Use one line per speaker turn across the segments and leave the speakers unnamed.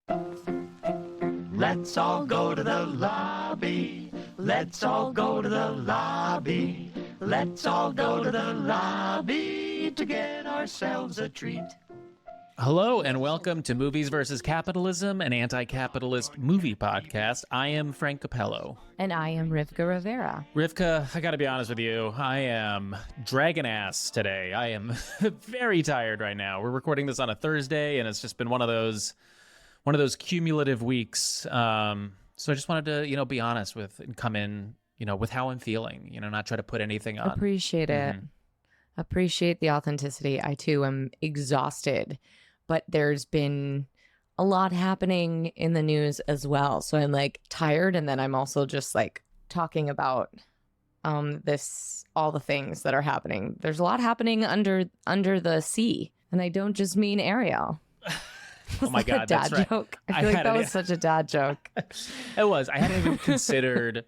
Let's all go to the lobby. Let's all go to the lobby. Let's all go to the lobby to get ourselves a treat.
Hello and welcome to Movies vs. Capitalism, an anti-capitalist movie podcast. I am Frank Capello.
And I am Rivka Rivera.
Rivka, I gotta be honest with you, I am dragging ass today. I am very tired right now. We're recording this on a Thursday, and it's just been one of those cumulative weeks. So I just wanted to, be honest with and come in, with how I'm feeling. Not try to put anything on.
Appreciate it. Appreciate the authenticity. I too am exhausted. But there's been a lot happening in the news as well. So I'm tired, and then I'm also just talking about all the things that are happening. There's a lot happening under the sea, and I don't just mean Ariel.
Oh my God,
that's
right.
Joke. I feel like that was such a dad joke.
It was. I hadn't even considered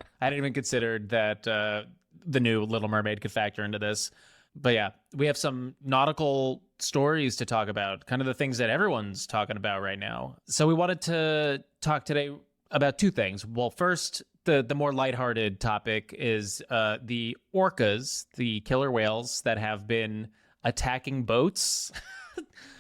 that the new Little Mermaid could factor into this. But yeah, we have some nautical stories to talk about, kind of the things that everyone's talking about right now. So we wanted to talk today about two things. Well, first, the more lighthearted topic is the orcas, the killer whales that have been attacking boats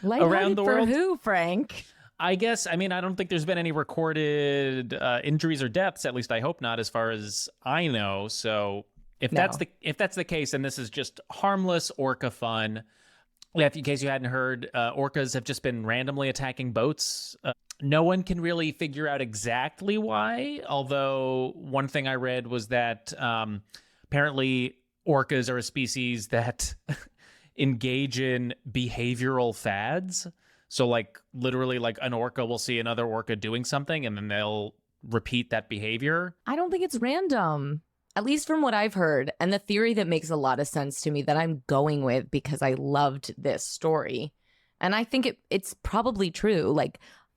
around the world.
For who, Frank?
I guess, I don't think there's been any recorded injuries or deaths, at least I hope not, as far as I know. So if that's the case, then this is just harmless orca fun. Yeah, in case you hadn't heard, orcas have just been randomly attacking boats. No one can really figure out exactly why, although one thing I read was that apparently orcas are a species that engage in behavioral fads. So literally an orca will see another orca doing something and then they'll repeat that behavior.
I don't think it's random. At least from what I've heard, and the theory that makes a lot of sense to me that I'm going with because I loved this story. And I think it's probably true.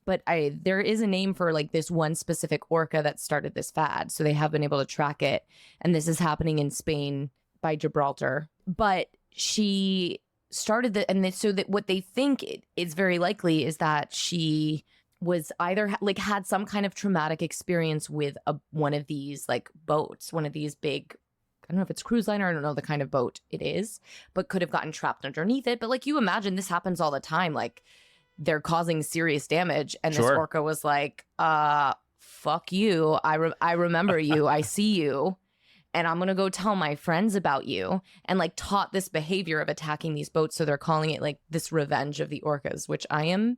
But there is a name for this one specific orca that started this fad. So they have been able to track it. And this is happening in Spain by Gibraltar. But she started so that what they think is very likely is that she was either had some kind of traumatic experience with one of these boats, one of these big, I don't know if it's cruise liner, I don't know the kind of boat it is, but could have gotten trapped underneath it. But you imagine this happens all the time. They're causing serious damage. And this orca was fuck you. I remember you. I see you. And I'm going to go tell my friends about you, and taught this behavior of attacking these boats. So they're calling it this revenge of the orcas, which I am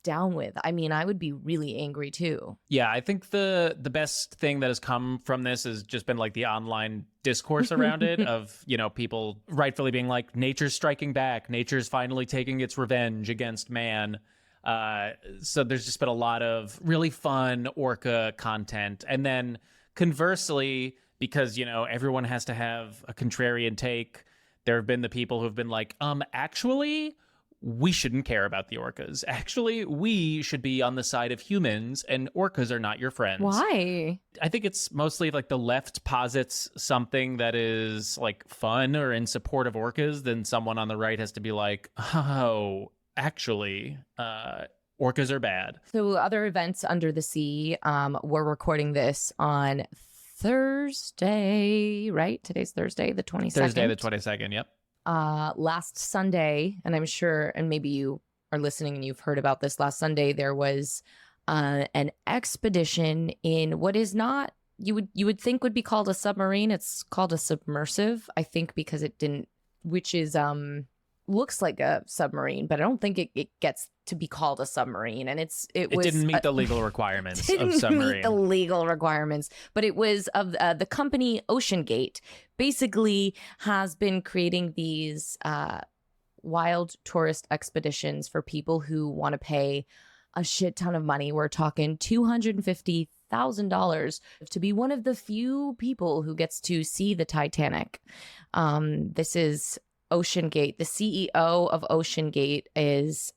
down with. I would be really angry too.
Yeah, I think the best thing that has come from this has just been the online discourse around it of, people rightfully being nature's striking back. Nature's finally taking its revenge against man. So there's just been a lot of really fun orca content. And then conversely, because, everyone has to have a contrarian take, there have been the people who've been actually, we shouldn't care about the orcas. Actually, we should be on the side of humans, and orcas are not your friends.
Why?
I think it's mostly the left posits something that is fun or in support of orcas, then someone on the right has to be oh, actually, orcas are bad.
So other events under the sea, we're recording this on Thursday, right? Today's Thursday, the 22nd.
Thursday, the 22nd, yep.
Last Sunday, and I'm sure, and maybe you are listening and you've heard about this, last Sunday there was an expedition in what is not, you would think would be called a submarine. It's called a submersive, I think, because it didn't, which is looks like a submarine, but I don't think it gets to be called a submarine. And it
didn't meet the legal requirements of submarine.
Didn't meet the legal requirements, but it was of the company OceanGate. Basically, has been creating these wild tourist expeditions for people who want to pay a shit ton of money. We're talking $250,000 to be one of the few people who gets to see the Titanic. This is OceanGate. The CEO of OceanGate is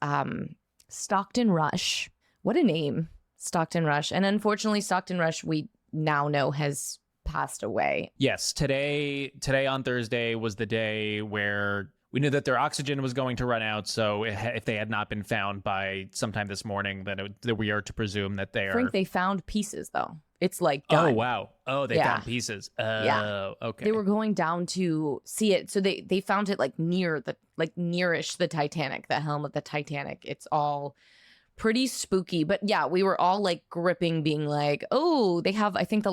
Stockton Rush. What a name, Stockton Rush. And unfortunately, Stockton Rush, we now know, has passed away.
Yes, today on Thursday was the day where We knew that their oxygen was going to run out, so if they had not been found by sometime this morning, then that we are to presume that they are.
Frank, they found pieces though. It's like done.
Oh wow! Oh, they found pieces.
Yeah.
Okay.
They were going down to see it, so they found it like nearish the Titanic, the helm of the Titanic. It's all pretty spooky, but yeah, we were all like gripping, being like, oh, they have. I think the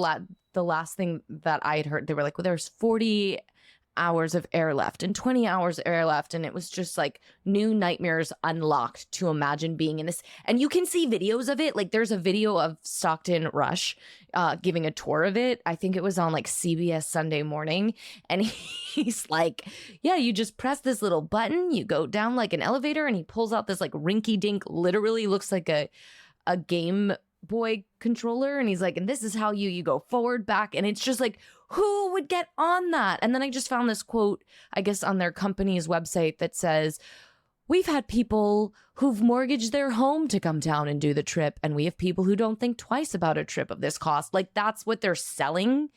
last thing that I had heard, they were like, well, there's 40 hours of air left and 20 hours of air left, and it was just like new nightmares unlocked to imagine being in this. And you can see videos of it. Like there's a video of Stockton Rush giving a tour of it. I think it was on like CBS Sunday Morning, and he's like, yeah, you just press this little button, you go down like an elevator, and he pulls out this like rinky dink, literally looks like a Game Boy controller, and he's like, and this is how you go forward, back, and it's just like, who would get on that? And then I just found this quote, I guess, on their company's website that says, we've had people who've mortgaged their home to come down and do the trip, and we have people who don't think twice about a trip of this cost. Like that's what they're selling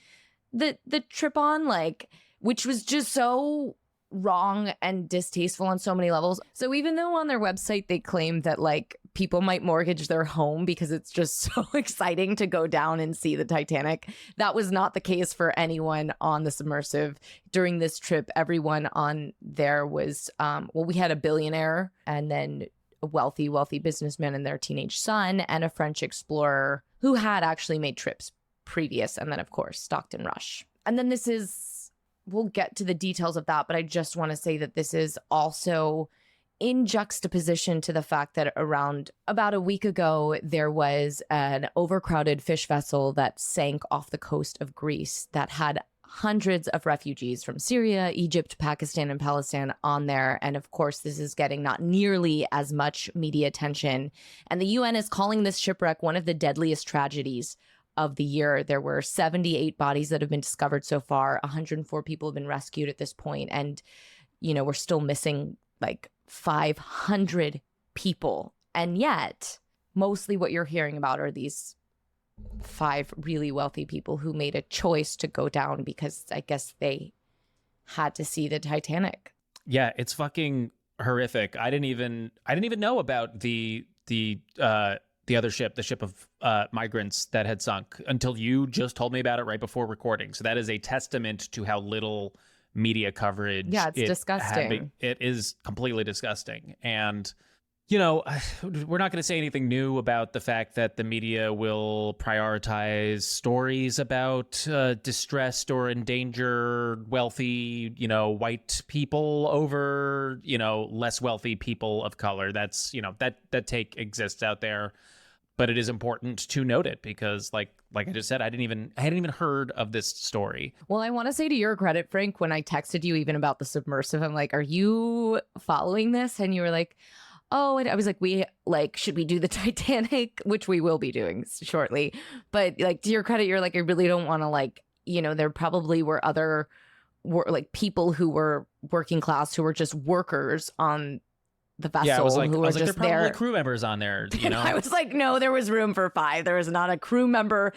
the trip on, like, which was just so wrong and distasteful on so many levels. So even though on their website they claim that like people might mortgage their home because it's just so exciting to go down and see the Titanic, that was not the case for anyone on the Submersive during this trip. Everyone on there was we had a billionaire, and then a wealthy businessman and their teenage son, and a French explorer who had actually made trips previous, and then of course Stockton Rush. And then we'll get to the details of that, but I just want to say that this is also in juxtaposition to the fact that around about a week ago, there was an overcrowded fish vessel that sank off the coast of Greece that had hundreds of refugees from Syria, Egypt, Pakistan, and Palestine on there. And of course, this is getting not nearly as much media attention. And the UN is calling this shipwreck one of the deadliest tragedies of the year. There were 78 bodies that have been discovered so far. 104 people have been rescued at this point. And, you know, we're still missing like 500 people. And yet, mostly what you're hearing about are these 5 really wealthy people who made a choice to go down because I guess they had to see the Titanic.
Yeah, it's fucking horrific. I didn't even know about the other ship, the ship of migrants that had sunk, until you just told me about it right before recording. So that is a testament to how little media coverage.
Yeah, it's disgusting.
It is completely disgusting. And, you know, we're not going to say anything new about the fact that the media will prioritize stories about distressed or endangered wealthy, you know, white people over, you know, less wealthy people of color. That's, you know, that take exists out there. But it is important to note it because, like I just said, I hadn't even heard of this story.
Well, I want to say to your credit, Frank, when I texted you even about the Submersive, I'm like, "Are you following this?" And you were like, "Oh," and I was like, "Should we do the Titanic?" Which we will be doing shortly. But like, to your credit, you're like, "I really don't want to like, you know, there probably were other like people who were working class who were just workers on the vessel."
Yeah, I was like,
who were
there are
just
probably
there.
crew members on there, you know?
I was like, no, there was room for 5. There was not a crew member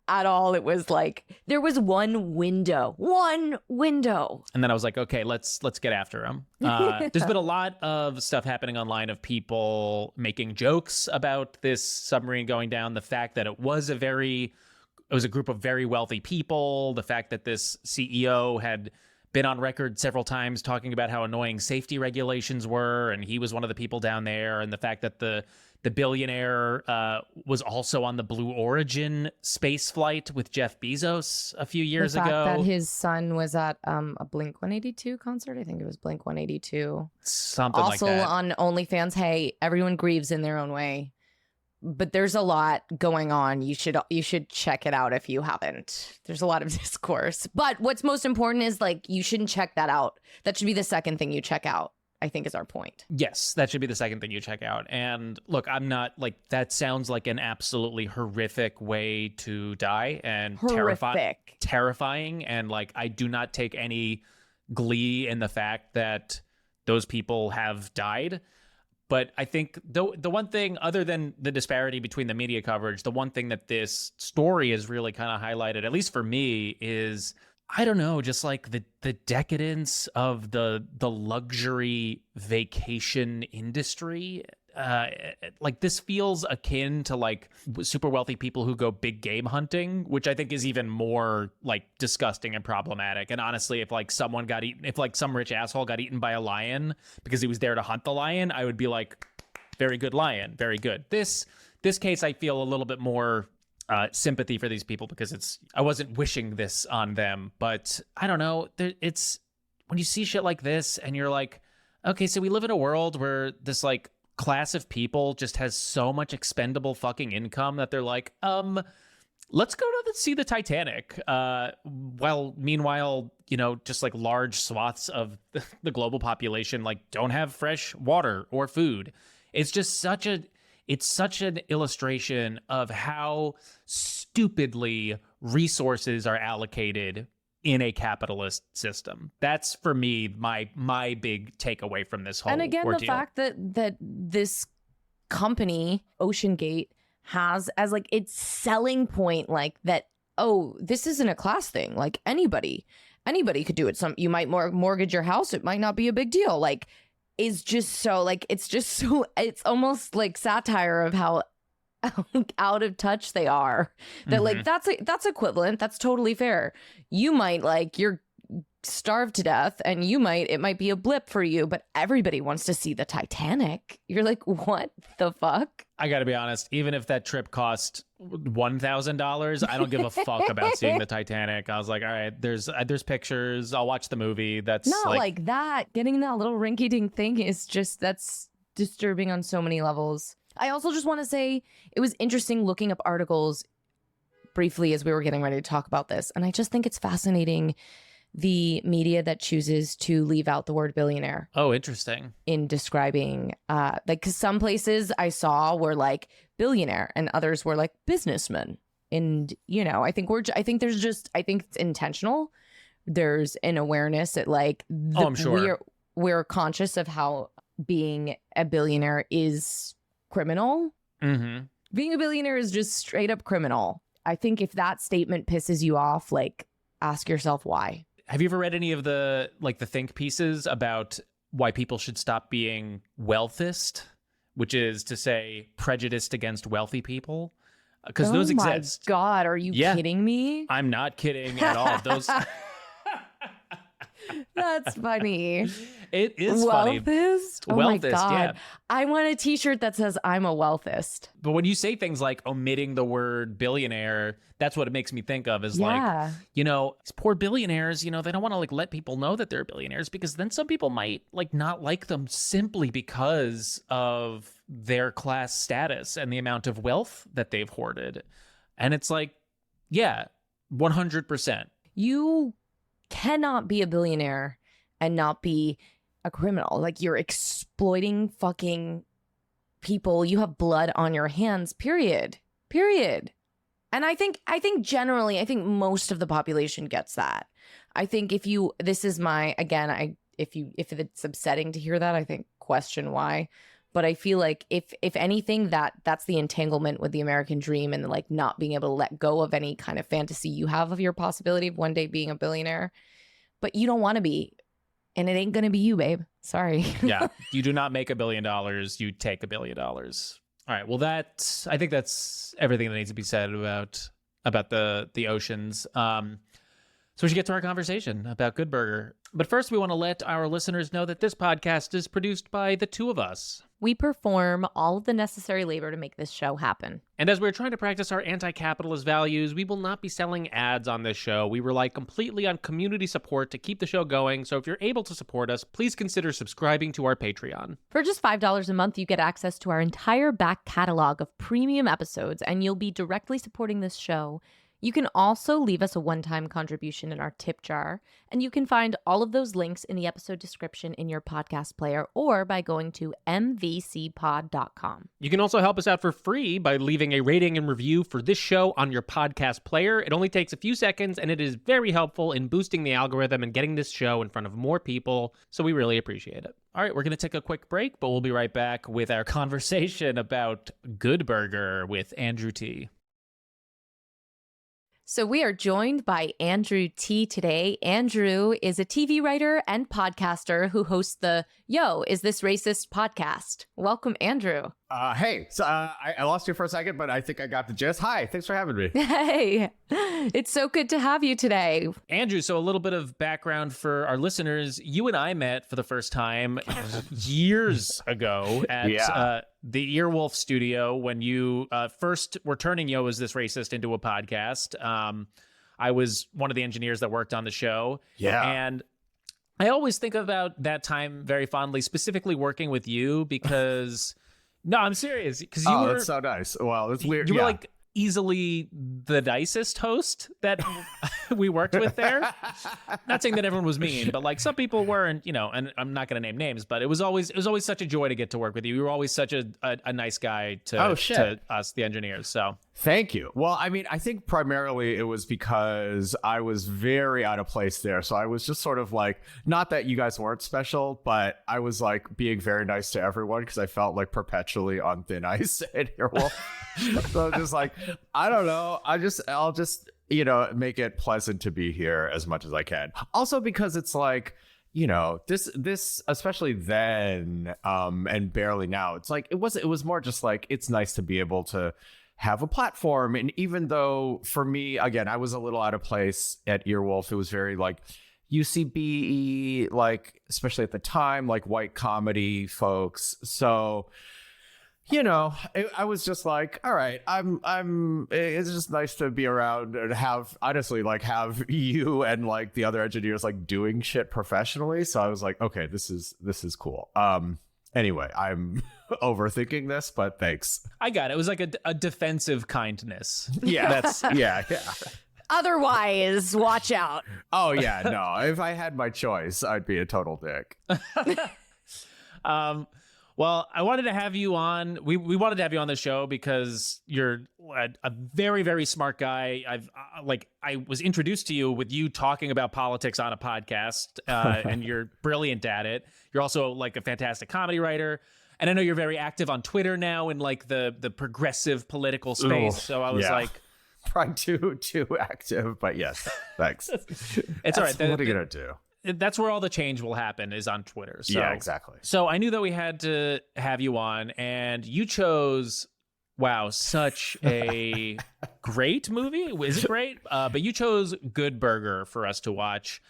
at all. It was like, there was one window.
And then I was like, okay, let's get after him. There's been a lot of stuff happening online of people making jokes about this submarine going down. The fact that it was a group of very wealthy people. The fact that this CEO had been on record several times talking about how annoying safety regulations were, and he was one of the people down there, and the fact that the billionaire was also on the Blue Origin space flight with Jeff Bezos a few years ago.
The fact that his son was at a Blink-182 concert. I think it was Blink-182.
Something like that.
Also on OnlyFans. Hey, everyone grieves in their own way. But there's a lot going on. You should check it out if you haven't. There's a lot of discourse. But what's most important is like you shouldn't check that out. That should be the second thing you check out, I think is our point.
Yes, that should be the second thing you check out. And look, I'm not like, that sounds like an absolutely horrific way to die and terrifying. And like, I do not take any glee in the fact that those people have died. But I think the one thing, other than the disparity between the media coverage, the one thing that this story has really kind of highlighted, at least for me, is I don't know, just like the decadence of the luxury vacation industry. Like this feels akin to like super wealthy people who go big game hunting, which I think is even more like disgusting and problematic. And honestly, if like someone got eaten, if like some rich asshole got eaten by a lion because he was there to hunt the lion, I would be like, very good lion, very good. This case, I feel a little bit more sympathy for these people because I wasn't wishing this on them, but I don't know. It's when you see shit like this and you're like, okay, so we live in a world where this like class of people just has so much expendable fucking income that they're like, let's go to see the Titanic. While meanwhile, you know, just like large swaths of the global population like don't have fresh water or food. It's just such an illustration of how stupidly resources are allocated in a capitalist system. That's for me my big takeaway from this whole
And again,
ordeal.
the fact that this company, OceanGate, has as like its selling point, like that, oh, this isn't a class thing. Like anybody could do it. You might mortgage your house. It might not be a big deal. Like, is just so like it's almost like satire of how out of touch they are. That like that's equivalent. That's totally fair. You might like you're starved to death and it might be a blip for you, but everybody wants to see the Titanic. You're like, what the fuck?
I gotta be honest, even if that trip cost $1,000, I don't give a fuck about seeing the Titanic. I was like, all right, there's pictures, I'll watch the movie. That's
not like that. Getting that little rinky-dink thing is just, that's disturbing on so many levels. I also just want to say it was interesting looking up articles briefly as we were getting ready to talk about this, and I just think it's fascinating the media that chooses to leave out the word billionaire.
Oh, interesting.
In describing, like, because some places I saw were like billionaire and others were like businessman. And, you know, I think it's intentional. There's an awareness that like,
I'm sure.
We're conscious of how being a billionaire is criminal.
Mm-hmm.
Being a billionaire is just straight up criminal. I think if that statement pisses you off, like, ask yourself why.
Have you ever read any of the think pieces about why people should stop being wealthist, which is to say prejudiced against wealthy people? Because those exist.
Oh my God, are you kidding me?
I'm not kidding at all. Those.
That's funny.
It is funny.
Wealthist? Oh my God.
Yeah.
I want a t-shirt that says I'm a wealthist.
But when you say things like omitting the word billionaire, that's what it makes me think of is like, you know, these poor billionaires, you know, they don't want to like let people know that they're billionaires because then some people might like not like them simply because of their class status and the amount of wealth that they've hoarded. And it's like, yeah, 100%.
You cannot be a billionaire and not be a criminal. Like, you're exploiting fucking people. You have blood on your hands, period. And I think generally, I think most of the population gets that. I think if it's upsetting to hear that, I think question why. But I feel like if anything, that's the entanglement with the American dream and like not being able to let go of any kind of fantasy you have of your possibility of one day being a billionaire. But you don't want to be, and it ain't gonna be you, babe. Sorry.
Yeah, you do not make $1 billion. You take $1 billion. All right. Well, I think that's everything that needs to be said about the oceans. So we should get to our conversation about Good Burger. But first, we want to let our listeners know that this podcast is produced by the two of us.
We perform all of the necessary labor to make this show happen.
And as we're trying to practice our anti-capitalist values, we will not be selling ads on this show. We rely completely on community support to keep the show going. So if you're able to support us, please consider subscribing to our Patreon.
For just $5 a month, you get access to our entire back catalog of premium episodes, and you'll be directly supporting this show. You can also leave us a one-time contribution in our tip jar, and you can find all of those links in the episode description in your podcast player or by going to mvcpod.com.
You can also help us out for free by leaving a rating and review for this show on your podcast player. It only takes a few seconds, and it is very helpful in boosting the algorithm and getting this show in front of more people, so we really appreciate it. All right, we're going to take a quick break, but we'll be right back with our conversation about Good Burger with Andrew T.
So we are joined by Andrew T today. Andrew is a TV writer and podcaster who hosts the Yo, Is This Racist podcast. Welcome, Andrew.
Hey, so I lost you for a second, but I think I got the gist. Hi, thanks for having me.
Hey, it's so good to have you today.
Andrew, so a little bit of background for our listeners. You and I met for the first time years ago at the Earwolf studio when you first were turning Yo, Is This Racist into a podcast. I was one of the engineers that worked on the show.
Yeah.
And I always think about that time very fondly, specifically working with you because... No, I'm serious. Because you were
that's so nice. Well, it's weird.
You were like easily the nicest host that we worked with there. Not saying that everyone was mean, but like some people were, and and I'm not going to name names, but it was always such a joy to get to work with you. You were always such a nice guy to us, the engineers. So
thank you. Well, I mean, I think primarily it was because I was very out of place there. So I was just sort of like, not that you guys weren't special, but I was like being very nice to everyone because I felt like perpetually on thin ice at Earwolf. So just like, I don't know. I'll just, make it pleasant to be here as much as I can. Also because it's like, this, especially then, and barely now, it's like, it was more just like, it's nice to be able to have a platform. And even though for me, again, I was a little out of place at Earwolf, it was very like UCB, like, especially at the time, like white comedy folks. So, I was just like, all right, it's just nice to be around and have you and like the other engineers like doing shit professionally. So I was like, okay, this is cool. Anyway, I'm overthinking this, but thanks.
I got it. It was like a defensive kindness.
Yeah. yeah.
Otherwise, watch out.
Oh yeah, no. If I had my choice, I'd be a total dick.
Well, I wanted to have you on. We wanted to have you on the show because you're a very, very smart guy. I was introduced to you with you talking about politics on a podcast, and you're brilliant at it. You're also like a fantastic comedy writer, and I know you're very active on Twitter now in like the progressive political space. So I was like,
probably too active, but yes, thanks.
It's all right.
What are you gonna do?
That's where all the change will happen, is on Twitter. So,
yeah, exactly.
So I knew that we had to have you on, and you chose, such a great movie. Is it great? But you chose Good Burger for us to watch.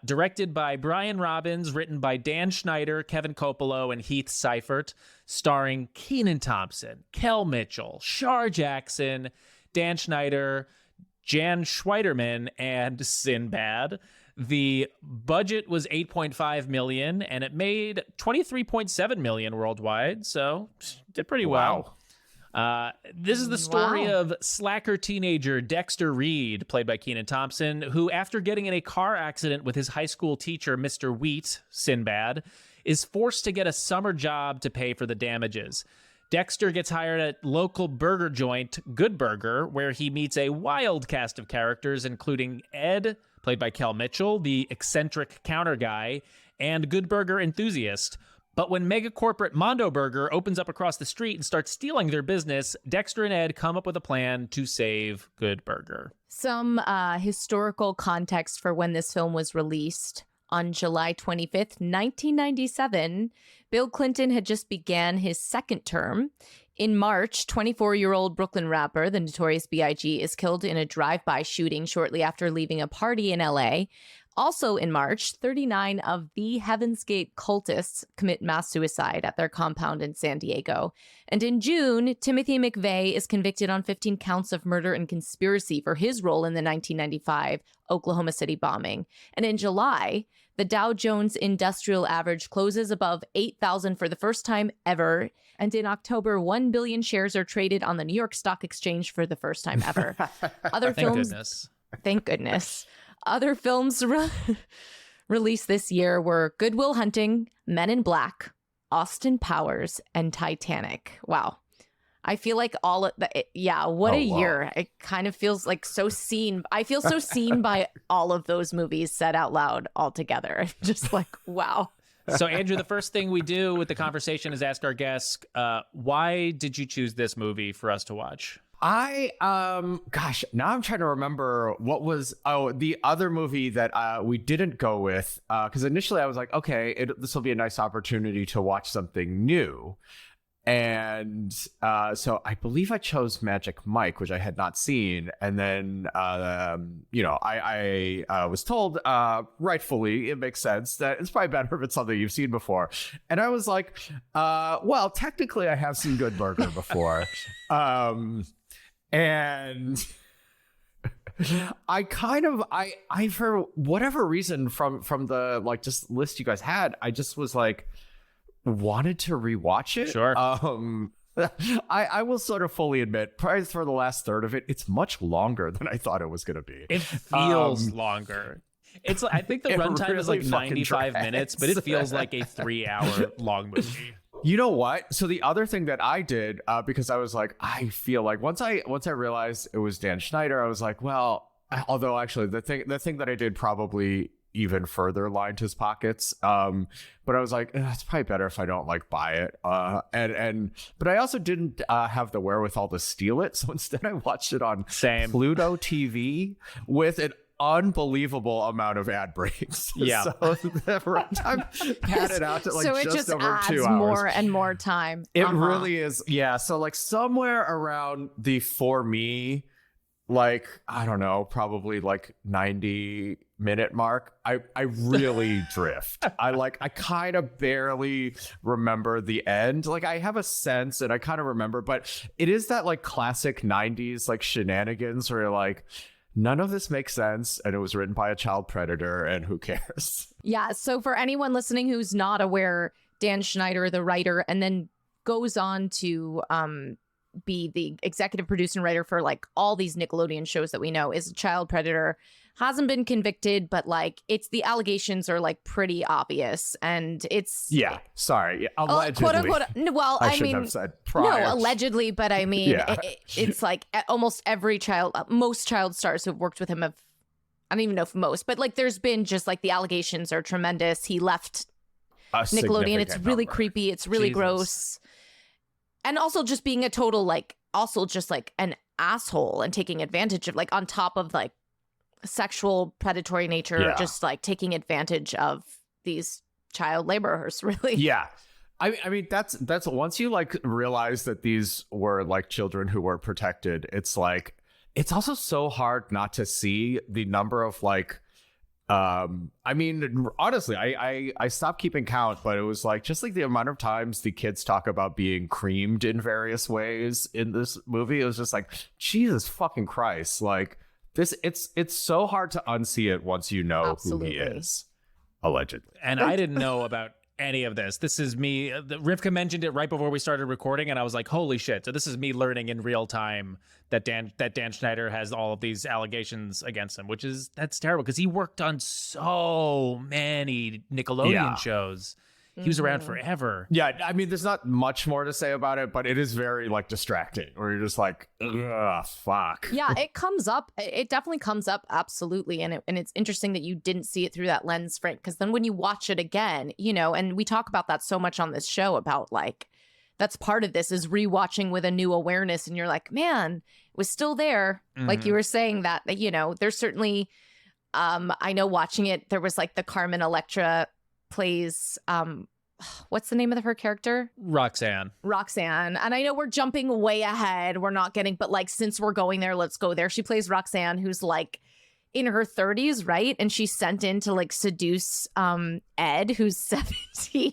Directed by Brian Robbins, written by Dan Schneider, Kevin Coppolo, and Heath Seifert, starring Kenan Thompson, Kel Mitchell, Shar Jackson, Dan Schneider, Jan Schweiderman, and Sinbad. The budget was $8.5 million, and it made $23.7 million worldwide, so did pretty well. This is the story of slacker teenager Dexter Reed, played by Kenan Thompson, who, after getting in a car accident with his high school teacher, Mr. Wheat, Sinbad, is forced to get a summer job to pay for the damages. Dexter gets hired at local burger joint Good Burger, where he meets a wild cast of characters, including Ed, played by Kel Mitchell, the eccentric counter guy, and Good Burger enthusiast. But when mega corporate Mondo Burger opens up across the street and starts stealing their business, Dexter and Ed come up with a plan to save Good Burger.
Some historical context for when this film was released. On July 25th, 1997, Bill Clinton had just began his second term. In March, 24-year-old Brooklyn rapper, the Notorious B.I.G., is killed in a drive-by shooting shortly after leaving a party in L.A. Also in March, 39 of the Heaven's Gate cultists commit mass suicide at their compound in San Diego. And in June, Timothy McVeigh is convicted on 15 counts of murder and conspiracy for his role in the 1995 Oklahoma City bombing. And in July, the Dow Jones Industrial Average closes above 8,000 for the first time ever. And in October, 1 billion shares are traded on the New York Stock Exchange for the first time ever. Thank goodness. Other films released this year were Good Will Hunting, Men in Black, Austin Powers, and Titanic. Wow. I feel like all of the, what a year. It kind of feels like so seen. I feel so seen by all of those movies said out loud all together. Just like, wow.
So, Andrew, the first thing we do with the conversation is ask our guests, why did you choose this movie for us to watch?
Gosh, now I'm trying to remember what was the other movie that we didn't go with, because initially I was like, okay, this will be a nice opportunity to watch something new. And so I believe I chose Magic Mike, which I had not seen. And then, I was told, rightfully, it makes sense that it's probably better if it's something you've seen before. And I was like, well, technically I have seen Good Burger before. And I for whatever reason from the like just list you guys had, I just was like, wanted to rewatch it.
Sure.
I will sort of fully admit, probably for the last third of it, it's much longer than I thought it was going to be.
It feels longer. It's I think the runtime is like 95 minutes, but it feels like a 3-hour long movie.
You know what? So the other thing that I did, because I was like, I feel like once I realized it was Dan Schneider, I was like, well, although actually the thing that I did probably even further lined his pockets. But I was like, it's probably better if I don't like buy it. But I also didn't have the wherewithal to steal it. So instead I watched it on Pluto TV with an unbelievable amount of ad breaks.
Yeah.
So the runtime padded out to like
so it
just over
adds
2 hours.
more and more time.
It really is. Yeah. So like somewhere around the, for me, like, I don't know, probably like 90-minute mark, I really drift. I kind of barely remember the end. Like I have a sense and I kind of remember, but it is that like classic 90s like shenanigans where you're like, none of this makes sense, and it was written by a child predator, and who cares?
Yeah, so for anyone listening who's not aware, Dan Schneider, the writer, and then goes on to be the executive producer and writer for like all these Nickelodeon shows that we know, is a child predator. Hasn't been convicted, but like the allegations are like pretty obvious, and it's
allegedly.
Quote unquote. Well, I
shouldn't
mean,
have said prior.
no, allegedly, but I mean, it's like almost every most child stars who've worked with him have. I don't even know if most, but like there's been just like the allegations are tremendous. He left Nickelodeon. It's really creepy. It's really gross. And also just being a total, like, also just like an asshole and taking advantage of, like, on top of like sexual predatory nature, just like taking advantage of these child laborers, really.
Yeah. I mean, that's once you like realize that these were like children who were protected, it's like, it's also so hard not to see the number of like, I mean, honestly, I stopped keeping count, but it was like just like the amount of times the kids talk about being creamed in various ways in this movie. It was just like, Jesus fucking Christ. Like this, it's so hard to unsee it once you know who he is, allegedly.
And I didn't know about any of this. This is me. Rivka mentioned it right before we started recording, and I was like, holy shit. So this is me learning in real time that Dan Schneider has all of these allegations against him, that's terrible because he worked on so many Nickelodeon shows. He was around forever.
Yeah, I mean, there's not much more to say about it, but it is very like distracting where you're just like, ugh, fuck.
Yeah, it comes up. It definitely comes up. Absolutely. And it's interesting that you didn't see it through that lens, Frank, because then when you watch it again, you know, and we talk about that so much on this show about like, that's part of this is rewatching with a new awareness. And you're like, man, it was still there. Mm-hmm. Like you were saying that, you know, there's certainly, I know watching it, there was like the Carmen Electra plays what's the name of her character?
Roxanne.
And I know we're jumping way ahead, we're not getting, but like since we're going there, let's go there. She plays Roxanne, who's like in her 30s, right? And she's sent in to like seduce Ed, who's 17.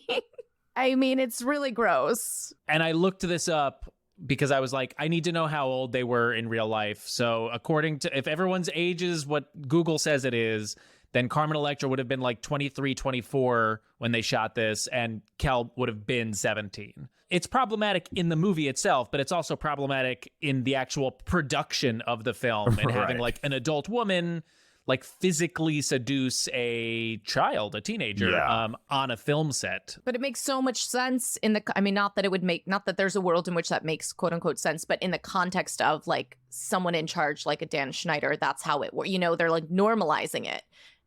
I mean, it's really gross.
And I looked this up because I was like, I need to know how old they were in real life. So according to, if everyone's age is what Google says it is, then Carmen Electra would have been like 23, 24 when they shot this, and Kel would have been 17. It's problematic in the movie itself, but it's also problematic in the actual production of the film and having like an adult woman like physically seduce a child, a teenager, on a film set.
But it makes so much sense in the, I mean, not that there's a world in which that makes quote unquote sense, but in the context of like someone in charge, like a Dan Schneider, that's how it works. You know, they're like normalizing it.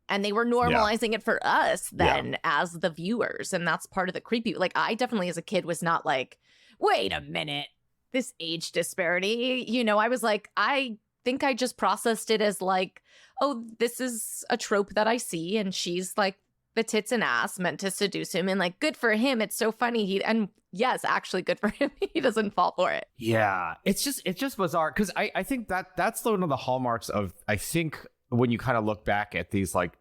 And they were normalizing it for us then as the viewers. And that's part of the creepy. Like I definitely as a kid was not like, wait a minute. this age disparity. You know, I was like, I think I just processed it as like, oh, this is a trope that I see, and she's like the tits and ass meant to seduce him, and like, good for him. It's so funny. And yes, actually good for him. He doesn't fall for it.
Yeah, it's just bizarre because I think that's one of the hallmarks of, I think, when you kind of look back at these like,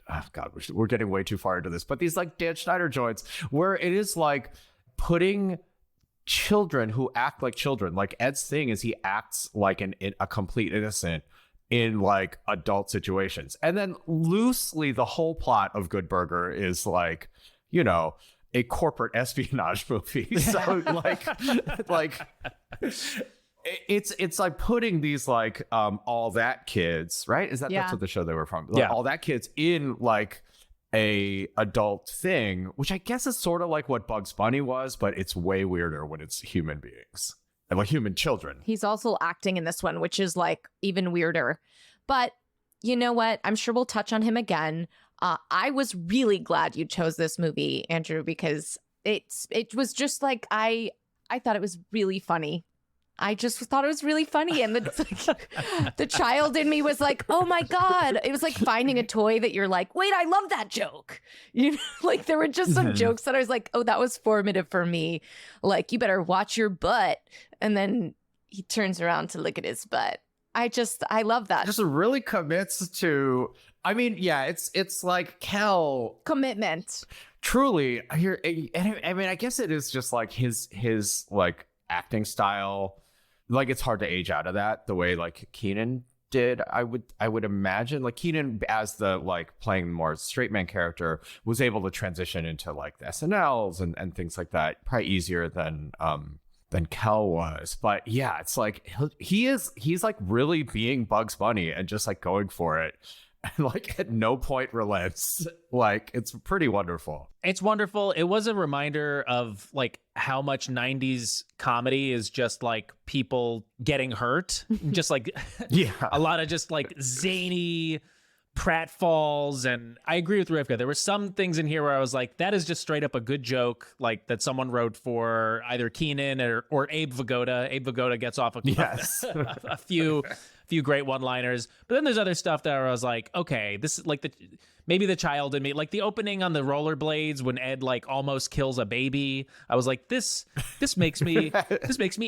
oh God, we're getting way too far into this, but these like Dan Schneider joints where it is like putting children who act like children. Like Ed's thing is he acts like a complete innocent in like adult situations. And then loosely the whole plot of Good Burger is like, you know, a corporate espionage movie. So like it's like putting these like All That kids, right? Is that
Yeah.
that's what the show they were from?
Yeah.
All That kids in like a adult thing, which I guess is sort of like what Bugs Bunny was, but it's way weirder when it's human beings and like human children.
He's also acting in this one, which is like even weirder. But you know what? I'm sure we'll touch on him again. I was really glad you chose this movie, Andrew, because it was just like I thought it was really funny. I just thought it was really funny, and the child in me was like, "Oh my God!" It was like finding a toy that you're like, "Wait, I love that joke." You know, like there were just some jokes that I was like, "Oh, that was formative for me." Like, you better watch your butt, and then he turns around to look at his butt. I love that
Just really commits to. I mean, yeah, it's like Kel.
commitment.
Truly, here. I mean, I guess it is just like his like acting style. Like it's hard to age out of that the way like Keenan did. I would imagine like Keenan as the like playing more straight man character was able to transition into like the SNLs and things like that probably easier than Kel was. But yeah, it's like he's like really being Bugs Bunny and just like going for it. And like at no point relents. Like it's pretty wonderful.
It's wonderful. It was a reminder of like how much 90s comedy is just like people getting hurt. Just like
Yeah.
a lot of just like zany pratfalls. And I agree with Rivka. There were some things in here where I was like, that is just straight up a good joke, like that someone wrote for either Keenan or Abe Vigoda. Abe Vigoda gets off
Yes.
a few great one-liners. But then there's other stuff that I was like, okay, this is like maybe the child in me, like the opening on the rollerblades when Ed like almost kills a baby. I was like, this makes me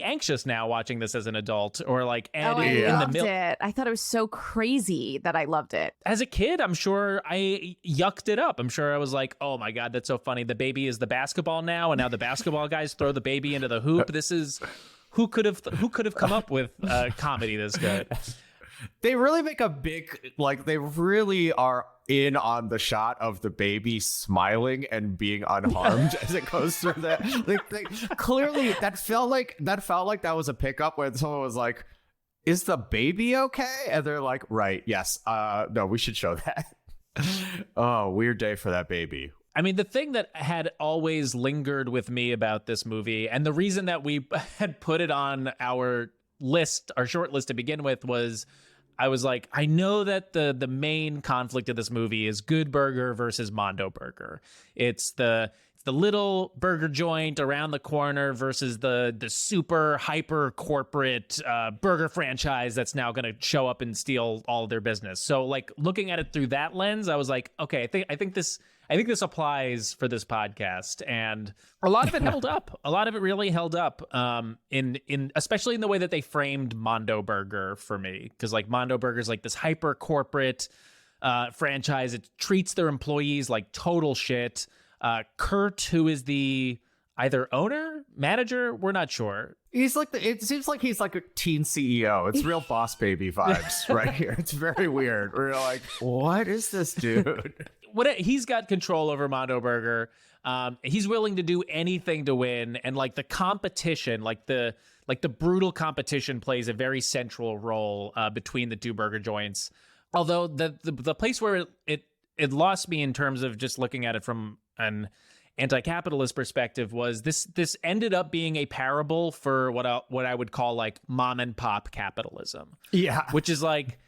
anxious now watching this as an adult. Or like Ed
Oh, I
in the
loved
middle.
it. I thought it was so crazy that I loved it.
As a kid, I'm sure I yucked it up. I'm sure I was like, oh my God, that's so funny. The baby is the basketball now, and now the basketball guys throw the baby into the hoop. This is who could have come up with comedy this good?
They really make a big, like, they really are in on the shot of the baby smiling and being unharmed as it goes through that. Clearly, that felt like that was a pickup when someone was like, "Is the baby okay?" And they're like, "Right, yes, no, we should show that." Oh, weird day for that baby.
I mean, the thing that had always lingered with me about this movie, and the reason that we had put it on our list, our short list to begin with, was I was like, I know that the main conflict of this movie is Good Burger versus Mondo Burger. It's the little burger joint around the corner versus the super hyper corporate burger franchise that's now going to show up and steal all of their business. So like looking at it through that lens, I was like, okay, I think this applies for this podcast, and a lot of it held up. A lot of it really held up. In especially in the way that they framed Mondo Burger for me, because like Mondo Burger is like this hyper corporate franchise. It treats their employees like total shit. Kurt, who is the either owner, manager, we're not sure.
He's like it seems like he's like a teen CEO. It's real Boss Baby vibes right here. It's very weird. We're like, what is this dude?
He's got control over Mondo Burger. He's willing to do anything to win, and like the competition, like the brutal competition, plays a very central role between the two burger joints. Although the place where it lost me in terms of just looking at it from an anti-capitalist perspective was this ended up being a parable for what I would call like mom and pop capitalism.
Yeah.
Which is like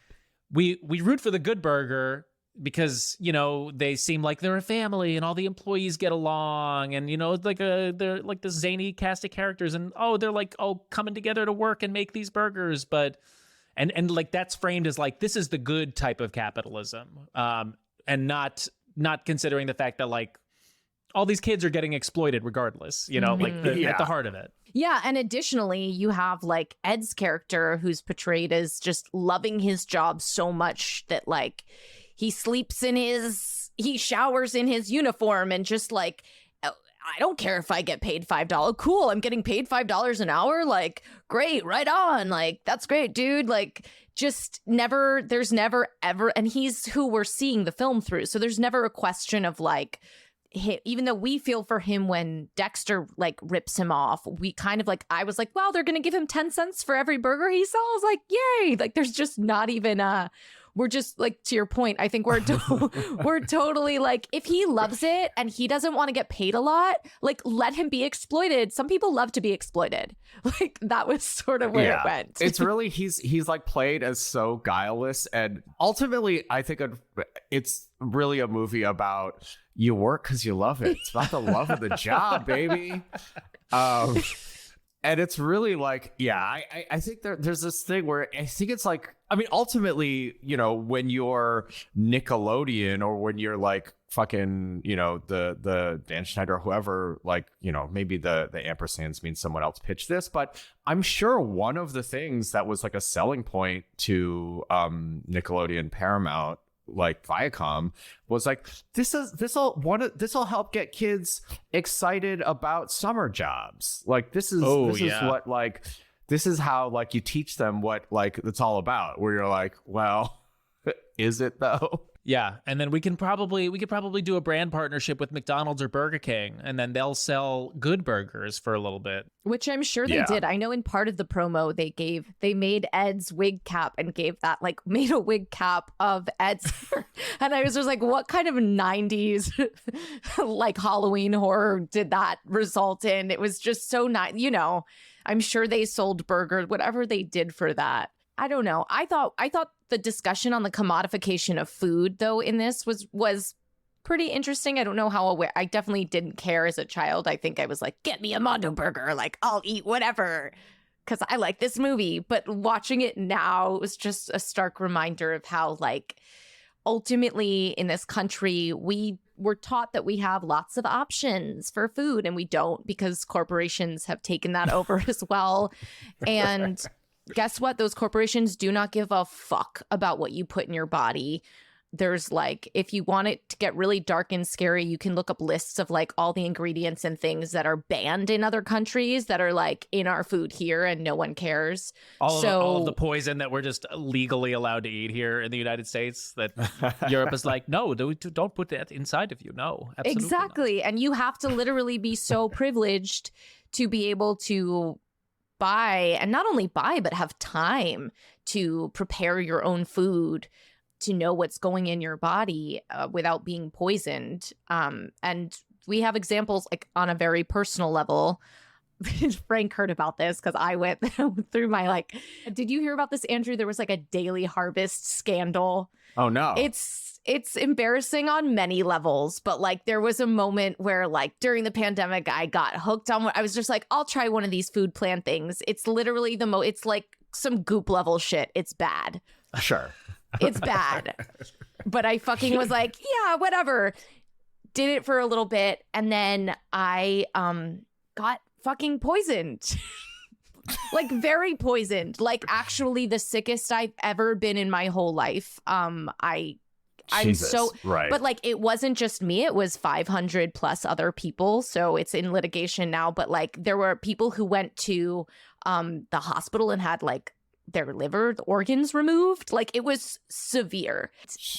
we root for the Good Burger, because they seem like they're a family and all the employees get along, and they're like the zany cast of characters, and they're like coming together to work and make these burgers, but and like that's framed as like this is the good type of capitalism, and not considering the fact that like all these kids are getting exploited regardless, like at the heart of it.
Yeah, and additionally, you have like Ed's character who's portrayed as just loving his job so much that like he showers in his uniform and just like, I don't care if I get paid $5. Cool, I'm getting paid $5 an hour. Like, great, right on. Like, that's great, dude. Like, just there's never ever, and he's who we're seeing the film through. So there's never a question of like, even though we feel for him when Dexter like rips him off, we kind of like, I was like, well, they're going to give him 10 cents for every burger he sells. Like, yay. Like, there's just not even we're just like, to your point, I think we're totally like, if he loves it and he doesn't want to get paid a lot, like let him be exploited. Some people love to be exploited. Like that was sort of where it went.
It's really, he's like played as so guileless, and ultimately I think it's really a movie about you work because you love it. It's about the love of the job, baby. And it's really like, I think there's this thing where I think it's like, I mean, ultimately, when you're Nickelodeon or when you're like fucking, the Dan Schneider or whoever, like, maybe the ampersands means someone else pitched this, but I'm sure one of the things that was like a selling point to Nickelodeon, Paramount, like Viacom, was like, this will help get kids excited about summer jobs. Like this is what like, this is how like you teach them what like it's all about, where you're like, well, is it though?
Yeah, and then we could probably do a brand partnership with McDonald's or Burger King, and then they'll sell good burgers for a little bit.
Which I'm sure they did. I know in part of the promo they made Ed's wig cap and made a wig cap of Ed's. And I was just like, what kind of 90s like Halloween horror did that result in? It was just so nice. I'm sure they sold burgers, whatever they did for that. I don't know. I thought the discussion on the commodification of food, though, in this was pretty interesting. I don't know how aware. I definitely didn't care as a child. I think I was like, get me a Mondo burger. Like, I'll eat whatever because I like this movie. But watching it now, it was just a stark reminder of how, like, ultimately in this country, we were taught that we have lots of options for food, and we don't, because corporations have taken that over as well. And guess what? Those corporations do not give a fuck about what you put in your body. There's like, if you want it to get really dark and scary, you can look up lists of like all the ingredients and things that are banned in other countries that are like in our food here and no one cares.
All of the poison that we're just legally allowed to eat here in the United States that Europe is like, no, don't put that inside of you. No, absolutely
exactly.
not.
And you have to literally be so privileged to be able to buy, and not only buy, but have time to prepare your own food, to know what's going in your body without being poisoned. And we have examples like on a very personal level. Frank heard about this because I went through my like, did you hear about this, Andrew? There was like a Daily Harvest scandal.
Oh no.
It's embarrassing on many levels, but like there was a moment where like during the pandemic, I got hooked on what I was just like, I'll try one of these food plan things. It's literally it's like some Goop level shit. It's bad.
Sure.
It's bad. But I fucking was like, yeah, whatever. Did it for a little bit. And then I got fucking poisoned. Like very poisoned. Like actually the sickest I've ever been in my whole life.
Jesus,
so
right.
But like it wasn't just me, it was 500 plus other people, so it's in litigation now. But like there were people who went to the hospital and had like their liver organs removed. Like it was severe.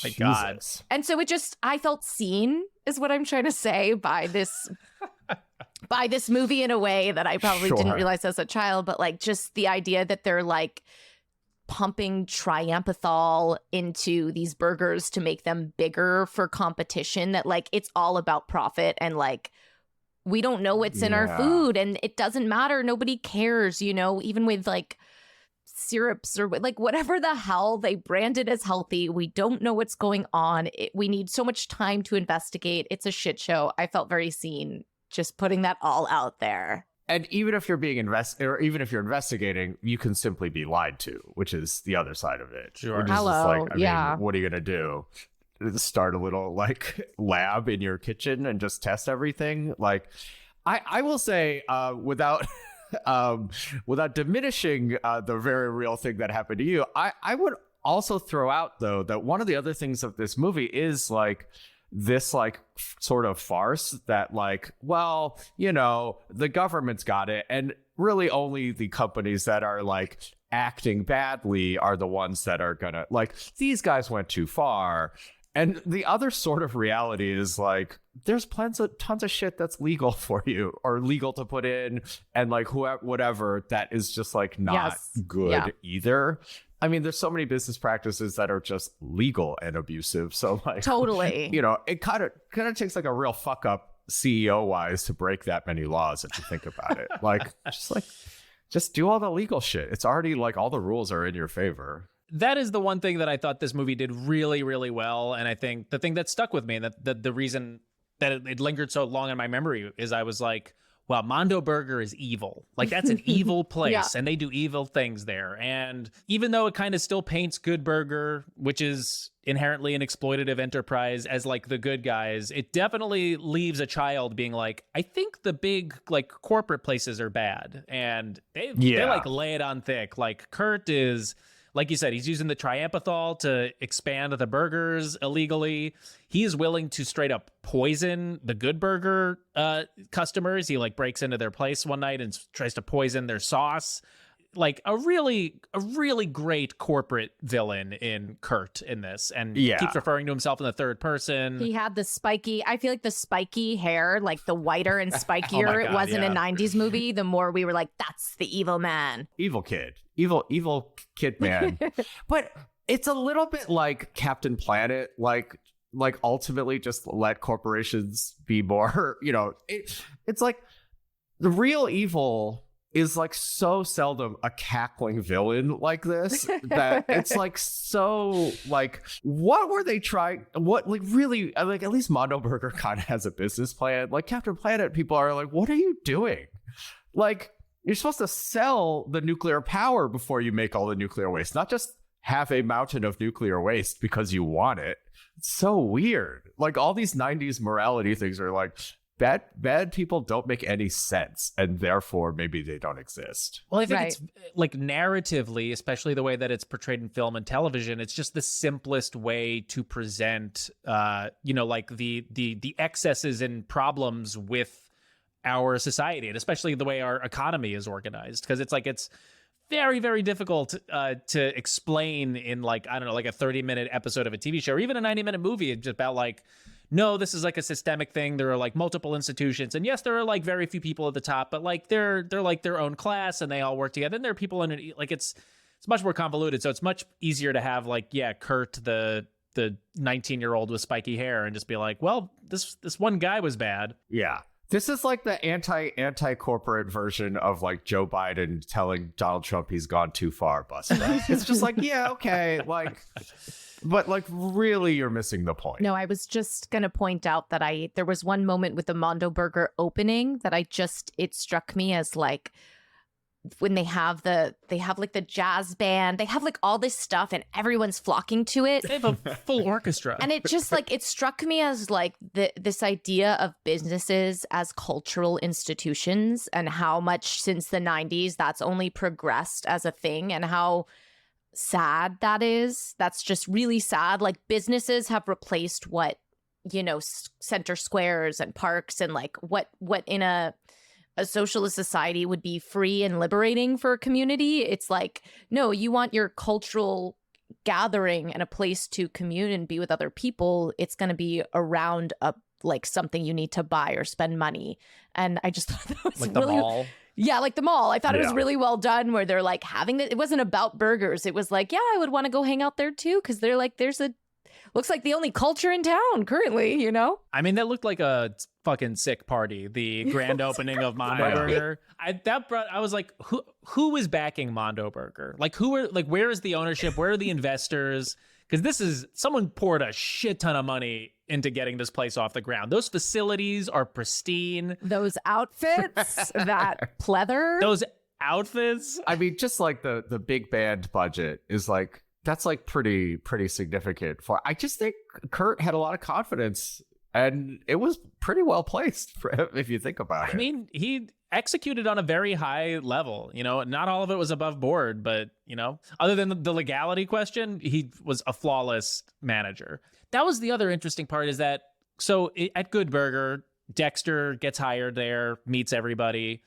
My God.
And so I felt seen, is what I'm trying to say, by this movie in a way that I probably didn't realize as a child. But like just the idea that they're like pumping triamphethol into these burgers to make them bigger for competition, that like it's all about profit, and like we don't know what's in our food and it doesn't matter, nobody cares, even with like syrups or like whatever the hell they branded as healthy. We don't know what's going on. We need so much time to investigate. It's a shit show. I felt very seen just putting that all out there.
And even if you're being or even if you're investigating, you can simply be lied to, which is the other side of it.
Sure.
Which is just
Hello.
like, I
Yeah.
mean, what are you gonna do? Start a little like lab in your kitchen and just test everything? Like, I will say, without without diminishing the very real thing that happened to you, I would also throw out though that one of the other things of this movie is like this like sort of farce that like, well, you know, the government's got it, and really only the companies that are like acting badly are the ones that are gonna, like, these guys went too far. And the other sort of reality is like, there's tons of shit that's legal for you or legal to put in, and like whatever that is just like not
Yes.
good
Yeah.
either. I mean, there's so many business practices that are just legal and abusive. So like,
Totally.
you know, it kind of takes like a real fuck up CEO wise to break that many laws if you think about it. Like, just do all the legal shit. It's already like all the rules are in your favor.
That is the one thing that I thought this movie did really, really well. And I think the thing that stuck with me, and that the reason that it lingered so long in my memory, is I was like, wow, Mondo Burger is evil. Like, that's an evil place,
Yeah.
and they do evil things there. And even though it kind of still paints Good Burger, which is inherently an exploitative enterprise, as like the good guys, it definitely leaves a child being like, I think the big like corporate places are bad. And they like lay it on thick. Like, Kurt is, like you said, he's using the triamphethol to expand the burgers illegally. He is willing to straight up poison the Good Burger customers. He like breaks into their place one night and tries to poison their sauce. Like a really great corporate villain in Kurt in this, and keeps referring to himself in the third person.
He had the I feel like the spiky hair, like the whiter and spikier it was in a 90s movie, the more we were like, that's the evil man.
Evil kid. Evil kid man. But it's a little bit like Captain Planet, like ultimately just let corporations be more, you know, it's like the real evil is like so seldom a cackling villain like this that it's like so like, what were they trying? What, like, really, like, at least Mondo Burger kind of has a business plan. Like Captain Planet, people are like, what are you doing? Like, you're supposed to sell the nuclear power before you make all the nuclear waste, not just have a mountain of nuclear waste because you want it. It's so weird. Like, all these 90s morality things are like, bad people don't make any sense, and therefore maybe they don't exist.
Well, I think
Right.
it's like narratively, especially the way that it's portrayed in film and television, it's just the simplest way to present, you know, like the excesses and problems with our society, and especially the way our economy is organized. Because it's like, it's very, very difficult to explain in like, I don't know, like a 30-minute episode of a TV show or even a 90-minute movie. It's just about like, no, this is like a systemic thing. There are like multiple institutions, and yes, there are like very few people at the top, but like they're like their own class, and they all work together. And there are people in it. Like, it's much more convoluted. So it's much easier to have like, Kurt, the 19-year-old with spiky hair, and just be like, well, this one guy was bad.
Yeah. This is like the anti-corporate version of like Joe Biden telling Donald Trump he's gone too far, Buster. It's just like, yeah, okay, like, but like, really, you're missing the point.
No, I was just going to point out that there was one moment with the Mondo Burger opening that it struck me as like, when they have like the jazz band, they have like all this stuff and everyone's flocking to it.
They have a full orchestra.
And it just like, it struck me as like this idea of businesses as cultural institutions, and how much since the 90s that's only progressed as a thing, and how sad that is. That's just really sad. Like, businesses have replaced what, you know, center squares and parks and like what in a socialist society would be free and liberating for a community. It's like, no, you want your cultural gathering and a place to commune and be with other people. It's going to be around like something you need to buy or spend money. And I just thought that was
like the
really,
mall.
yeah, like the mall. I thought it was
Yeah.
really well done, where they're like having it wasn't about burgers. It was like, yeah, I would want to go hang out there too, because they're like, there's a looks like the only culture in town currently, you know?
I mean, that looked like a fucking sick party. The grand opening of Mondo
I know.
Burger. I was like, who is backing Mondo Burger? Like, where is the ownership? Where are the investors? Because someone poured a shit ton of money into getting this place off the ground. Those facilities are pristine.
Those outfits, that pleather.
Those outfits.
I mean, just like the big band budget is like, that's like pretty significant for. I just think Kurt had a lot of confidence, and it was pretty well placed if you think about it.
I mean, he executed on a very high level. You know, not all of it was above board, but, you know, other than the legality question, he was a flawless manager. That was the other interesting part, is that at Good Burger, Dexter gets hired there, meets everybody,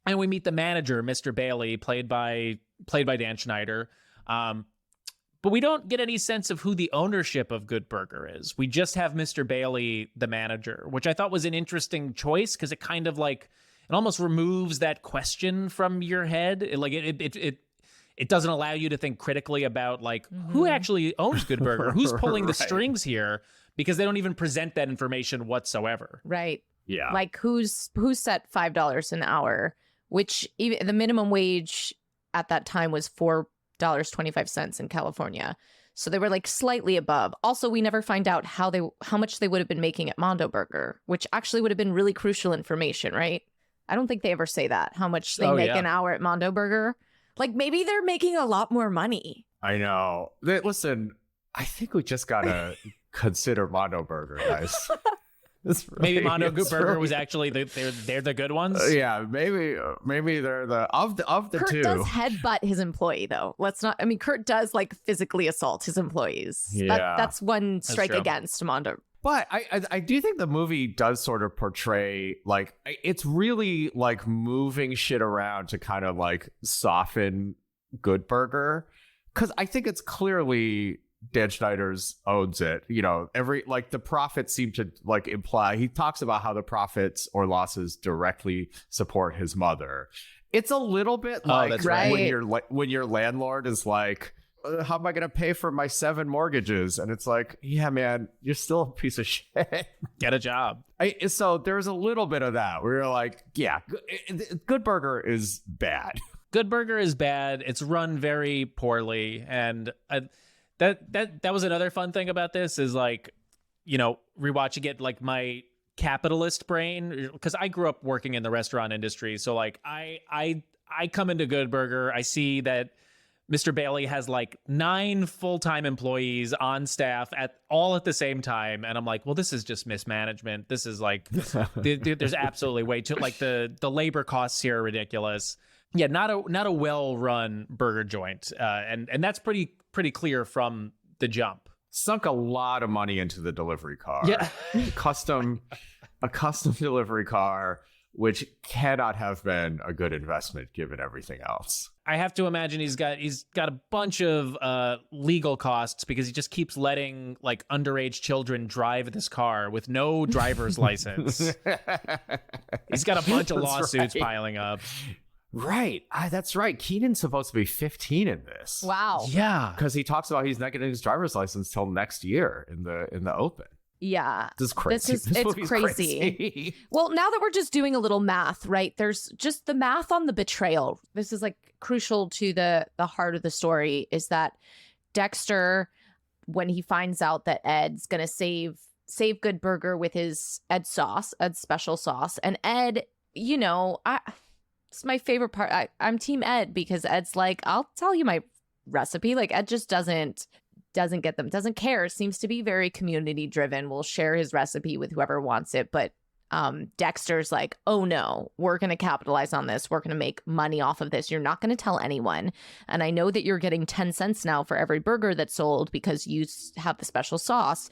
and we meet the manager, Mr. Bailey, played by Dan Schneider. But we don't get any sense of who the ownership of Good Burger is. We just have Mr. Bailey, the manager, which I thought was an interesting choice, because it kind of like, it almost removes that question from your head. It doesn't allow you to think critically about like, who actually owns Good Burger? Who's pulling the strings here? Because they don't even present that information whatsoever.
Right.
Yeah.
Like who set $5 an hour, which even the minimum wage at that time was $4.25 in California. So they were like slightly above. Also, we never find out how much they would have been making at Mondo Burger, which actually would have been really crucial information, right? I don't think they ever say that, how much they make an hour at Mondo Burger. Like maybe they're making a lot more money.
I know. Listen, I think we just gotta consider Mondo Burger, guys.
Maybe Mondo Burger was actually they're the good ones.
Yeah, maybe they're the of the
Kurt
two.
does headbutt his employee though. Kurt does like physically assault his employees.
Yeah.
That's one strike
true.
against Mondo.
But I do think the movie does sort of portray, like, it's really like moving shit around to kind of like soften Good Burger, because I think it's clearly Dan Schneider's owns it. You know, the profits seem to like imply, he talks about how the profits or losses directly support his mother. It's a little bit like
that's right.
when your landlord is like, how am I going to pay for my 7 mortgages? And it's like, yeah, man, you're still a piece of shit.
Get a job.
So there's a little bit of that where you're like, yeah, Good Burger is bad.
Good Burger is bad. It's run very poorly. And that was another fun thing about this is like, you know, rewatching it, like my capitalist brain, because I grew up working in the restaurant industry. So like I come into Good Burger, I see that Mr. Bailey has like 9 full-time employees on staff at the same time. And I'm like, well, this is just mismanagement. This is like, there's absolutely way too, like the labor costs here are ridiculous. Yeah, not a well-run burger joint. And that's pretty clear from the jump.
Sunk a lot of money into the delivery car.
Yeah.
a custom delivery car, which cannot have been a good investment given everything else. I
have to imagine he's got a bunch of legal costs because he just keeps letting like underage children drive this car with no driver's license. He's got a bunch of lawsuits piling up.
Right. That's right. Keenan's supposed to be 15 in this.
Wow.
Yeah.
Because he talks about he's not getting his driver's license till next year in the open.
Yeah.
This is crazy.
It's crazy. Well, now that we're just doing a little math, right? There's just the math on the betrayal. This is like crucial to the heart of the story, is that Dexter, when he finds out that Ed's going to save Good Burger with his Ed's special sauce, and Ed, you know, it's my favorite part. I'm team Ed because Ed's like, I'll tell you my recipe. Like Ed just doesn't get them, doesn't care, seems to be very community driven, will share his recipe with whoever wants it. But Dexter's like, oh no, we're going to capitalize on this. We're going to make money off of this. You're not going to tell anyone. And I know that you're getting 10 cents now for every burger that's sold because you have the special sauce.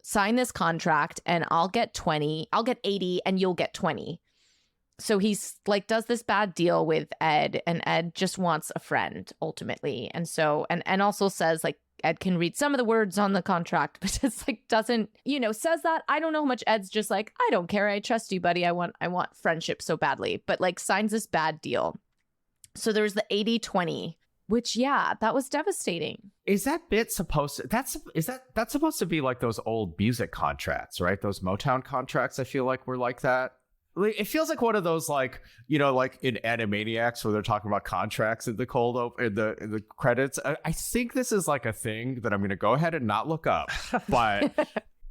Sign this contract and I'll get 20, I'll get 80 and you'll get 20. So he's like, does this bad deal with Ed, and Ed just wants a friend ultimately. And so, and also says like, Ed can read some of the words on the contract, but it's like, doesn't, you know, says that. I don't know how much Ed's just like, I don't care. I trust you, buddy. I want friendship so badly, but like signs this bad deal. So there's the 80-20, which, yeah, that was devastating.
Is that bit supposed to, that's supposed to be like those old music contracts, right? Those Motown contracts, I feel like were like that. Like, it feels like one of those, like, you know, like in Animaniacs where they're talking about contracts in the in the credits. I think this is like a thing that I'm going to go ahead and not look up, but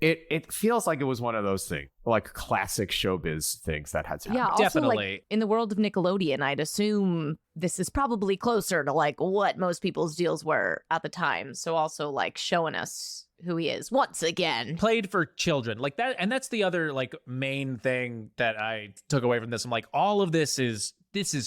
it feels like it was one of those things, like classic showbiz things that had to happen.
Yeah, also,
Definitely.
like, in the world of Nickelodeon, I'd assume this is probably closer to like what most people's deals were at the time. So also like showing us who he is once again.
Played for children like that, and that's the other like main thing that I took away from this. I'm like, all of this is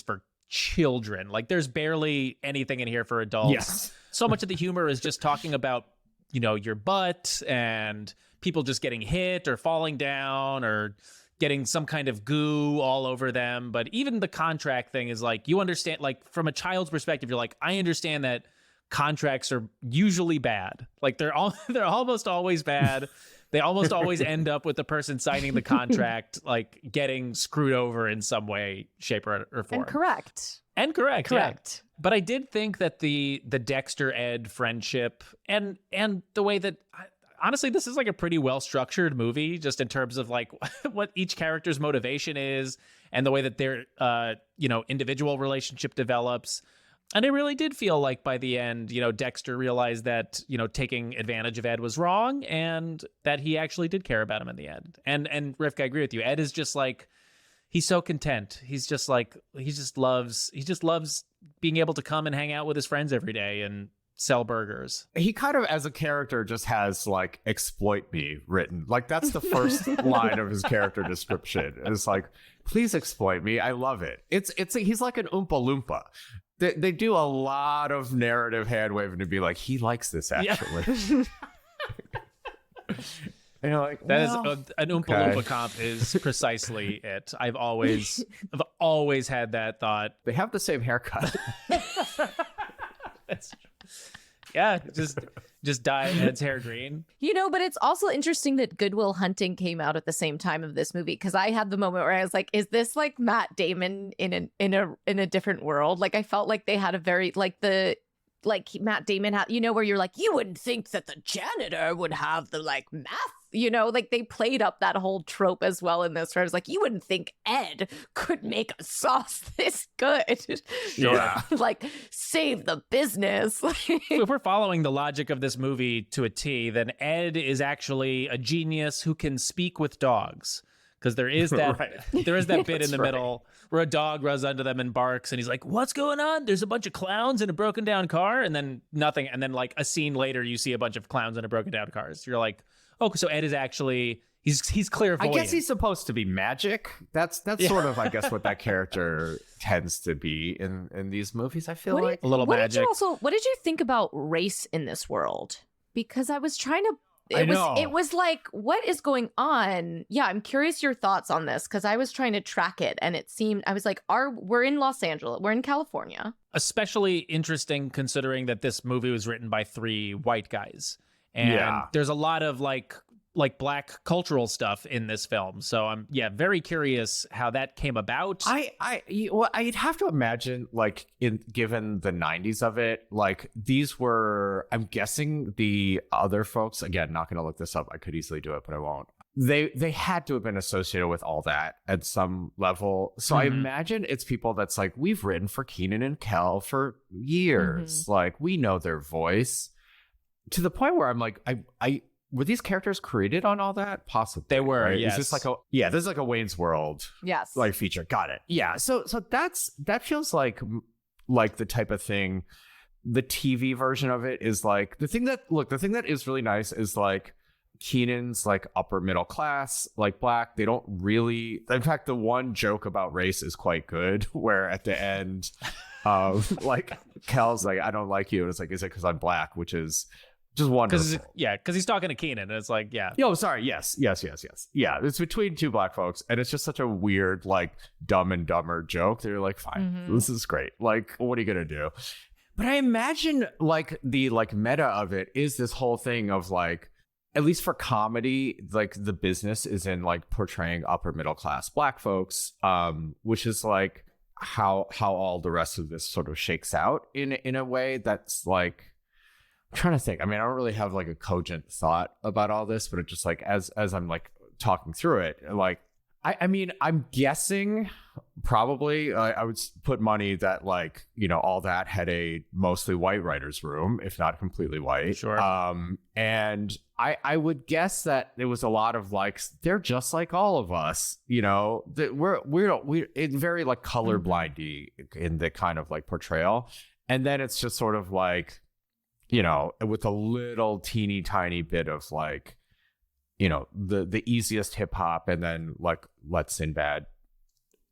for children. Like, there's barely anything in here for adults.
Yes.
So much of the humor is just talking about, you know, your butt and people just getting hit or falling down or getting some kind of goo all over them. But even the contract thing is like, you understand, like, from a child's perspective, you're like, I understand that contracts are usually bad. Like, they're almost always bad. They almost always end up with the person signing the contract like getting screwed over in some way, shape, or form.
And correct.
Correct.
Correct.
Yeah. But I did think that the Dexter Ed friendship and the way that honestly, this is like a pretty well structured movie, just in terms of like what each character's motivation is and the way that their individual relationship develops. And it really did feel like by the end, you know, Dexter realized that, you know, taking advantage of Ed was wrong and that he actually did care about him in the end. And Rivka, I agree with you. Ed is just like, he's so content. He's just like, he just loves being able to come and hang out with his friends every day and sell burgers.
He kind of, as a character, just has like "exploit me" written. Like, that's the first line of his character description. It's like, please exploit me. I love it. He's like an Oompa Loompa. They do a lot of narrative hand waving to be like, he likes this actually.
Yeah.
And you're like,
that
well,
is an Oompa Loompa comp is precisely it. I've always had that thought.
they have the same haircut.
Yeah, just dye Ed's hair green.
You know, but it's also interesting that Good Will Hunting came out at the same time of this movie, because I had the moment where I was like, is this like Matt Damon in a different world? Like, I felt like they had a very Matt Damon had, you know, where you're like, you wouldn't think that the janitor would have the like math, you know, like they played up that whole trope as well in this, where I was like, you wouldn't think Ed could make a sauce this good.
Yeah.
Like, save the business.
If we're following the logic of this movie to a T, then Ed is actually a genius who can speak with dogs. Because there is that there is that bit in the middle where a dog runs under them and barks, and he's like, "What's going on? There's a bunch of clowns in a broken down car," and then nothing, and then like a scene later, you see a bunch of clowns in a broken down car. So you're like, "Oh, so Ed is actually he's clairvoyant."
I guess he's supposed to be magic. That's sort of, I guess, what that character tends to be in these movies. I feel like
a little magic.
What did you think about race in this world? Because I was trying to. It was like, what is going on? Yeah, I'm curious your thoughts on this, because I was trying to track it, and it seemed, I was like, we're in Los Angeles, we're in California.
Especially interesting considering that this movie was written by 3 white guys. And there's a lot of like black cultural stuff in this film. So I'm very curious how that came about.
I'd have to imagine, like, given the 90s of it, like, these were, I'm guessing the other folks, again, not going to look this up, I could easily do it, but I won't. They had to have been associated with all that at some level. So I imagine it's people that's like, we've written for Kenan and Kel for years. Like, we know their voice, to the point where I'm like, I were these characters created on all that? Possibly.
They were,
right?
yes.
Is this this is like a Wayne's World like feature. Got it. Yeah. So that feels like the type of thing. The TV version of it is like the thing that is really nice is like Kenan's like upper middle class, like black. They don't really, in fact, the one joke about race is quite good, where at the end like Kel's like, I don't like you, and it's like, is it because I'm black? Which is just wonderful.
Because he's talking to Kenan, and it's like,
sorry, yes. Yeah, it's between 2 black folks, and it's just such a weird, like, Dumb and Dumber joke. They're like, fine, this is great. Like, what are you gonna do? But I imagine, like, the like meta of it is this whole thing of like, at least for comedy, like the business is in like portraying upper middle class black folks, which is like how all the rest of this sort of shakes out in a way that's like trying to think. I mean, I don't really have like a cogent thought about all this, but it just like as I'm like talking through it, like I mean, I'm guessing probably I would put money that like, you know, all that had a mostly white writer's room, if not completely white.
Sure.
And I would guess that there was a lot of like, they're just like all of us, you know, that we're it's very like colorblindy in the kind of like portrayal. And then it's just sort of like, you know, with a little teeny tiny bit of like, you know, the easiest hip hop, and then like let Sinbad,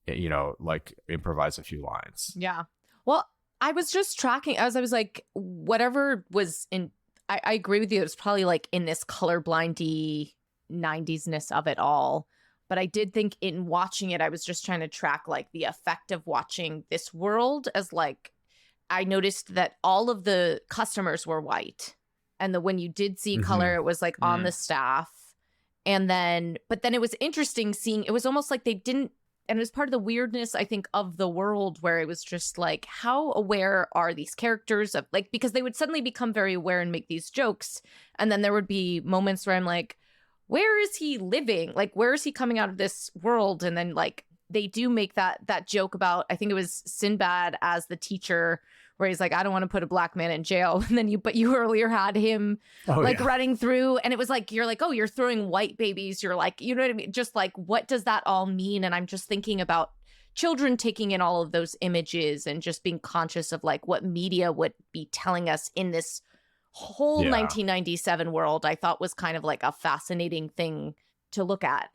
you know, like improvise a few lines.
Yeah. Well, I was just tracking as I was like, whatever was in, I agree with you. It was probably like in this colorblindy 90s-ness of it all. But I did think in watching it, I was just trying to track like the effect of watching this world as like, I noticed that all of the customers were white. And when you did see color, it was like on the staff. And then, but then it was interesting seeing, it was almost like they didn't, and it was part of the weirdness, I think, of the world where it was just like, how aware are these characters of like, because they would suddenly become very aware and make these jokes. And then there would be moments where I'm like, where is he living? Like, where is he coming out of this world? And then like, they do make that joke about, I think it was Sinbad as the teacher, where he's like, I don't want to put a black man in jail. And then but you earlier had him running through, and it was like, you're like, oh, you're throwing white babies. You're like, you know what I mean? Just like, what does that all mean? And I'm just thinking about children taking in all of those images and just being conscious of like what media would be telling us in this whole 1997 world. I thought was kind of like a fascinating thing to look at.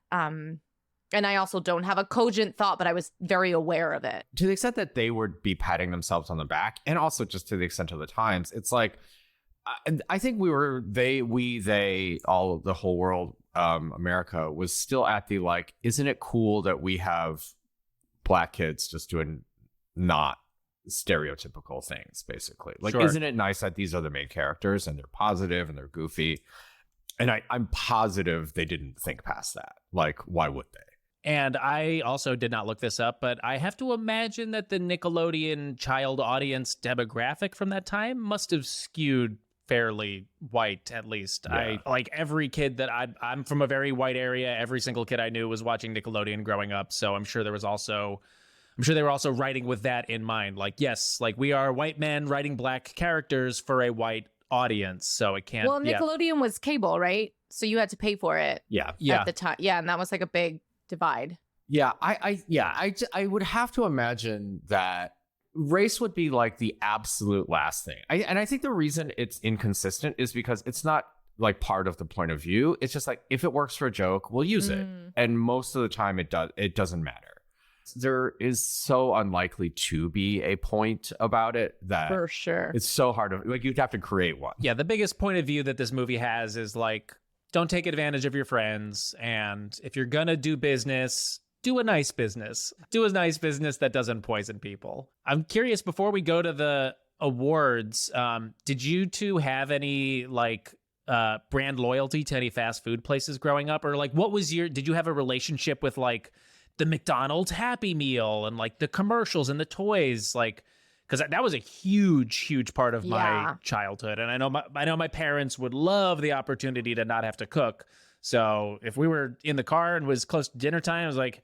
And I also don't have a cogent thought, but I was very aware of it.
To the extent that they would be patting themselves on the back, and also just to the extent of the times, it's like, I think they, all the whole world, America was still at the like, isn't it cool that we have black kids just doing not stereotypical things, basically? Like,
Sure.
Isn't it nice that these are the main characters and they're positive and they're goofy? And I'm positive they didn't think past that. Like, why would they?
And I also did not look this up, but I have to imagine that the Nickelodeon child audience demographic from that time must have skewed fairly white, at least.
Yeah.
I like every kid that I'm from a very white area. Every single kid I knew was watching Nickelodeon growing up. So I'm sure they were also writing with that in mind. Like, yes, like we are white men writing black characters for a white audience. So it can't.
Well, Nickelodeon was cable, right? So you had to pay for it.
Yeah.
At the time. Yeah. And that was like a big divide.
Yeah, I would have to imagine that race would be like the absolute last thing. And I think the reason it's inconsistent is because it's not like part of the point of view. It's just like, if it works for a joke, we'll use it. And most of the time it doesn't matter. There is so unlikely to be a point about it that
For sure.
it's so hard to, like, you'd have to create one.
Yeah, the biggest point of view that this movie has is like, don't take advantage of your friends. And if you're going to do business, do a nice business. Do a nice business that doesn't poison people. I'm curious, before we go to the awards, did you two have any like brand loyalty to any fast food places growing up? Or like, did you have a relationship with like the McDonald's Happy Meal and like the commercials and the toys? Like, because that was a huge part of my childhood. And I know my parents would love the opportunity to not have to cook. So if we were in the car and was close to dinner time, I was like,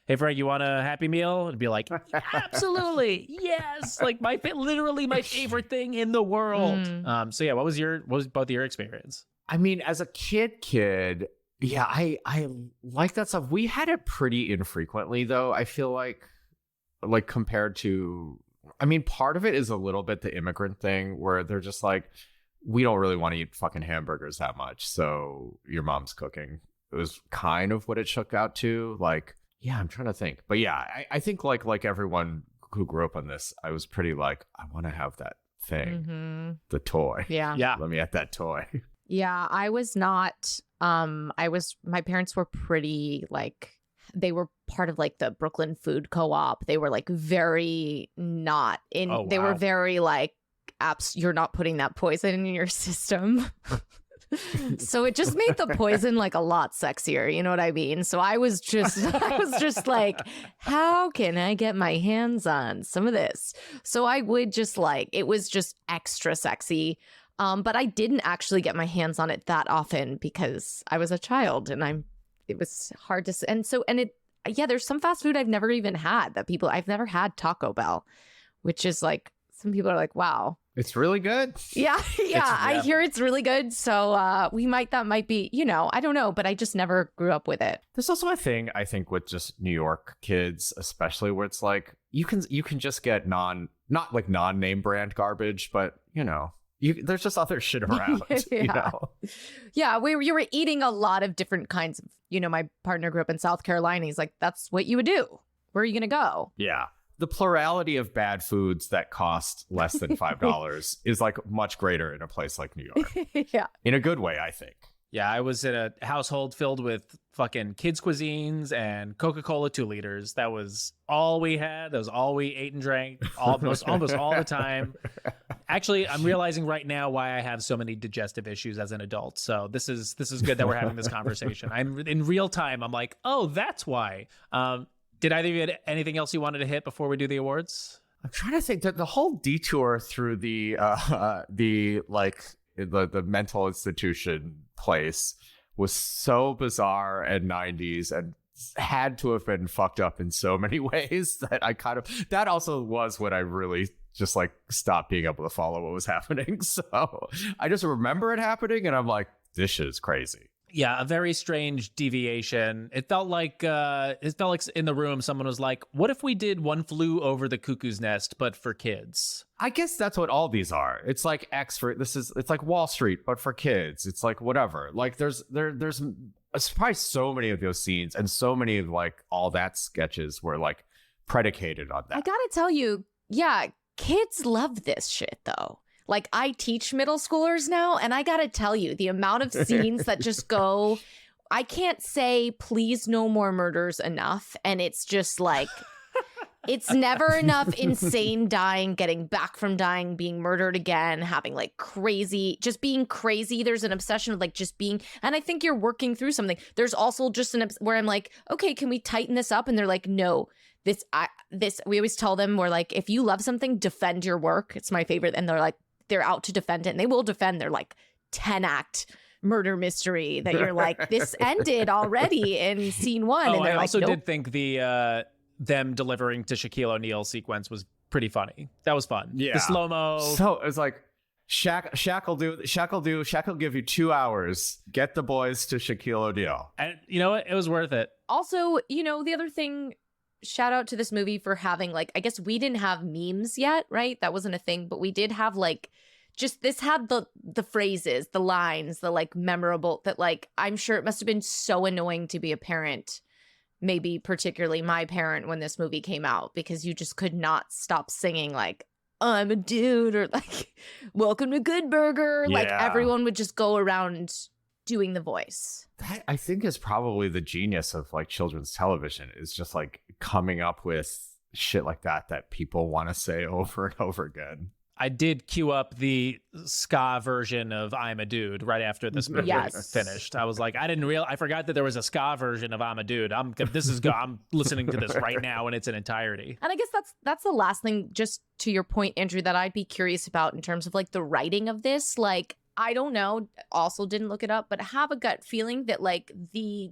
hey, Frank, you want a Happy Meal? It'd be like, absolutely, yes. Like literally my favorite thing in the world. So yeah, what was both your experience?
I mean, as a kid, yeah, I like that stuff. We had it pretty infrequently, though. I feel like compared to, I mean, part of it is a little bit the immigrant thing where they're just like, we don't really want to eat fucking hamburgers that much, so your mom's cooking. It was kind of what it shook out to. Like, yeah, I'm trying to think. But yeah, I think like everyone who grew up on this, I was pretty like, I want to have that thing, the toy.
Yeah.
Let me have that toy.
Yeah, I was not, my parents were pretty like, they were part of like the Brooklyn Food Co-op. They were like very not in, they were very like, you're not putting that poison in your system. So it just made the poison like a lot sexier. You know what I mean? So I was just like, how can I get my hands on some of this? So I would just like, it was just extra sexy. But I didn't actually get my hands on it that often because I was a child and it was hard to, there's some fast food I've never even had I've never had Taco Bell, which is like, some people are like, wow.
It's really good.
Yeah. I hear it's really good. So that might be, I don't know, but I just never grew up with it.
There's also a thing I think with just New York kids, especially where it's like, you can just get not like non-name brand garbage, but there's just other shit around.
Yeah, you were eating a lot of different kinds of, my partner grew up in South Carolina. He's like, that's what you would do. Where are you going to go?
Yeah. The plurality of bad foods that cost less than $5 is like much greater in a place like New York.
Yeah.
In a good way, I think.
Yeah, I was in a household filled with fucking kids' cuisines and Coca-Cola 2 liters. That was all we had. That was all we ate and drank almost all the time. Actually, I'm realizing right now why I have so many digestive issues as an adult. So this is good that we're having this conversation. I'm in real time. I'm like, oh, that's why. Did either of you have anything else you wanted to hit before we do the awards?
I'm trying to think that the whole detour through the mental institution place was so bizarre and 90s and had to have been fucked up in so many ways that that also was when I really just like stopped being able to follow what was happening. So I just remember it happening and I'm like, this shit is crazy.
Yeah, a very strange deviation. It felt like in the room someone was like, what if we did One Flew Over the Cuckoo's Nest, but for kids?
I guess that's what all these are. It's like it's like Wall Street, but for kids. It's like whatever. Like there's probably so many of those scenes and so many of like all that sketches were like predicated on that.
I gotta tell you, yeah, kids love this shit though. Like, I teach middle schoolers now, and I gotta tell you, the amount of scenes that just go, I can't say, please no more murders enough. And it's just like, it's never enough insane dying, getting back from dying, being murdered again, having like just being crazy. There's an obsession with like just being, and I think you're working through something. There's also just where I'm like, okay, can we tighten this up? And they're like, no. We always tell them, we're like, if you love something, defend your work. It's my favorite. And they're like, they're out to defend it, and they will defend their like 10-act murder mystery that you're like, this ended already in scene 1.
Oh,
and they're
I also
nope.
did think the them delivering to Shaquille O'Neal sequence was pretty funny. That was fun.
Yeah,
the slow mo.
So it's like Shaq will give you 2 hours. Get the boys to Shaquille O'Neal,
and you know what? It was worth it.
Also, the other thing. Shout out to this movie for having like, I guess we didn't have memes yet, right? That wasn't a thing, but we did have like, just this had the phrases, the lines, the like memorable that like, I'm sure it must have been so annoying to be a parent, maybe particularly my parent when this movie came out, because you just could not stop singing like, I'm a dude, or like, welcome to Good Burger.
Yeah.
Like everyone would just go around doing the voice.
That I think is probably the genius of like children's television, is just like coming up with shit like that people want to say over and over again.
I did queue up the ska version of I'm a Dude right after this movie finished. I was like, I forgot that there was a ska version of I'm a Dude. I'm listening to this right now in its entirety.
And I guess that's the last thing, just to your point, Andrew, that I'd be curious about in terms of like the writing of this. Like, I don't know, also didn't look it up, but have a gut feeling that like the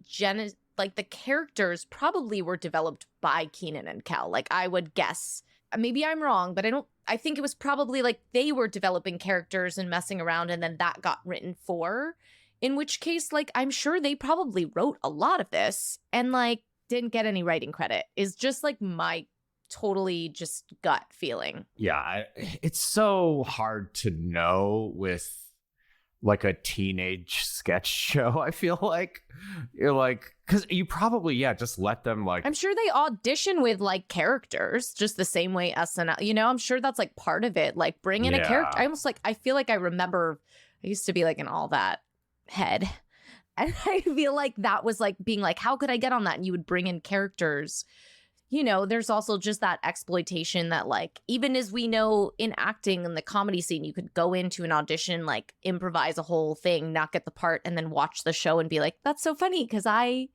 characters probably were developed by Kenan and Kel. Like, I would guess, maybe I'm wrong, but I think it was probably like they were developing characters and messing around, and then that got written for, in which case, like, I'm sure they probably wrote a lot of this and like didn't get any writing credit, is just like my totally just gut feeling.
Yeah, it's so hard to know with like a teenage sketch show. I feel like you're like, because you probably just let them like,
I'm sure they audition with like characters just the same way SNL, I'm sure that's like part of it, like bring in a character. I feel like I remember I used to be like an All That head, and I feel like that was like being like, how could I get on that? And you would bring in characters you know, there's also just that exploitation that, like, even as we know in acting in the comedy scene, you could go into an audition, like, improvise a whole thing, not get the part, and then watch the show and be like, that's so funny because I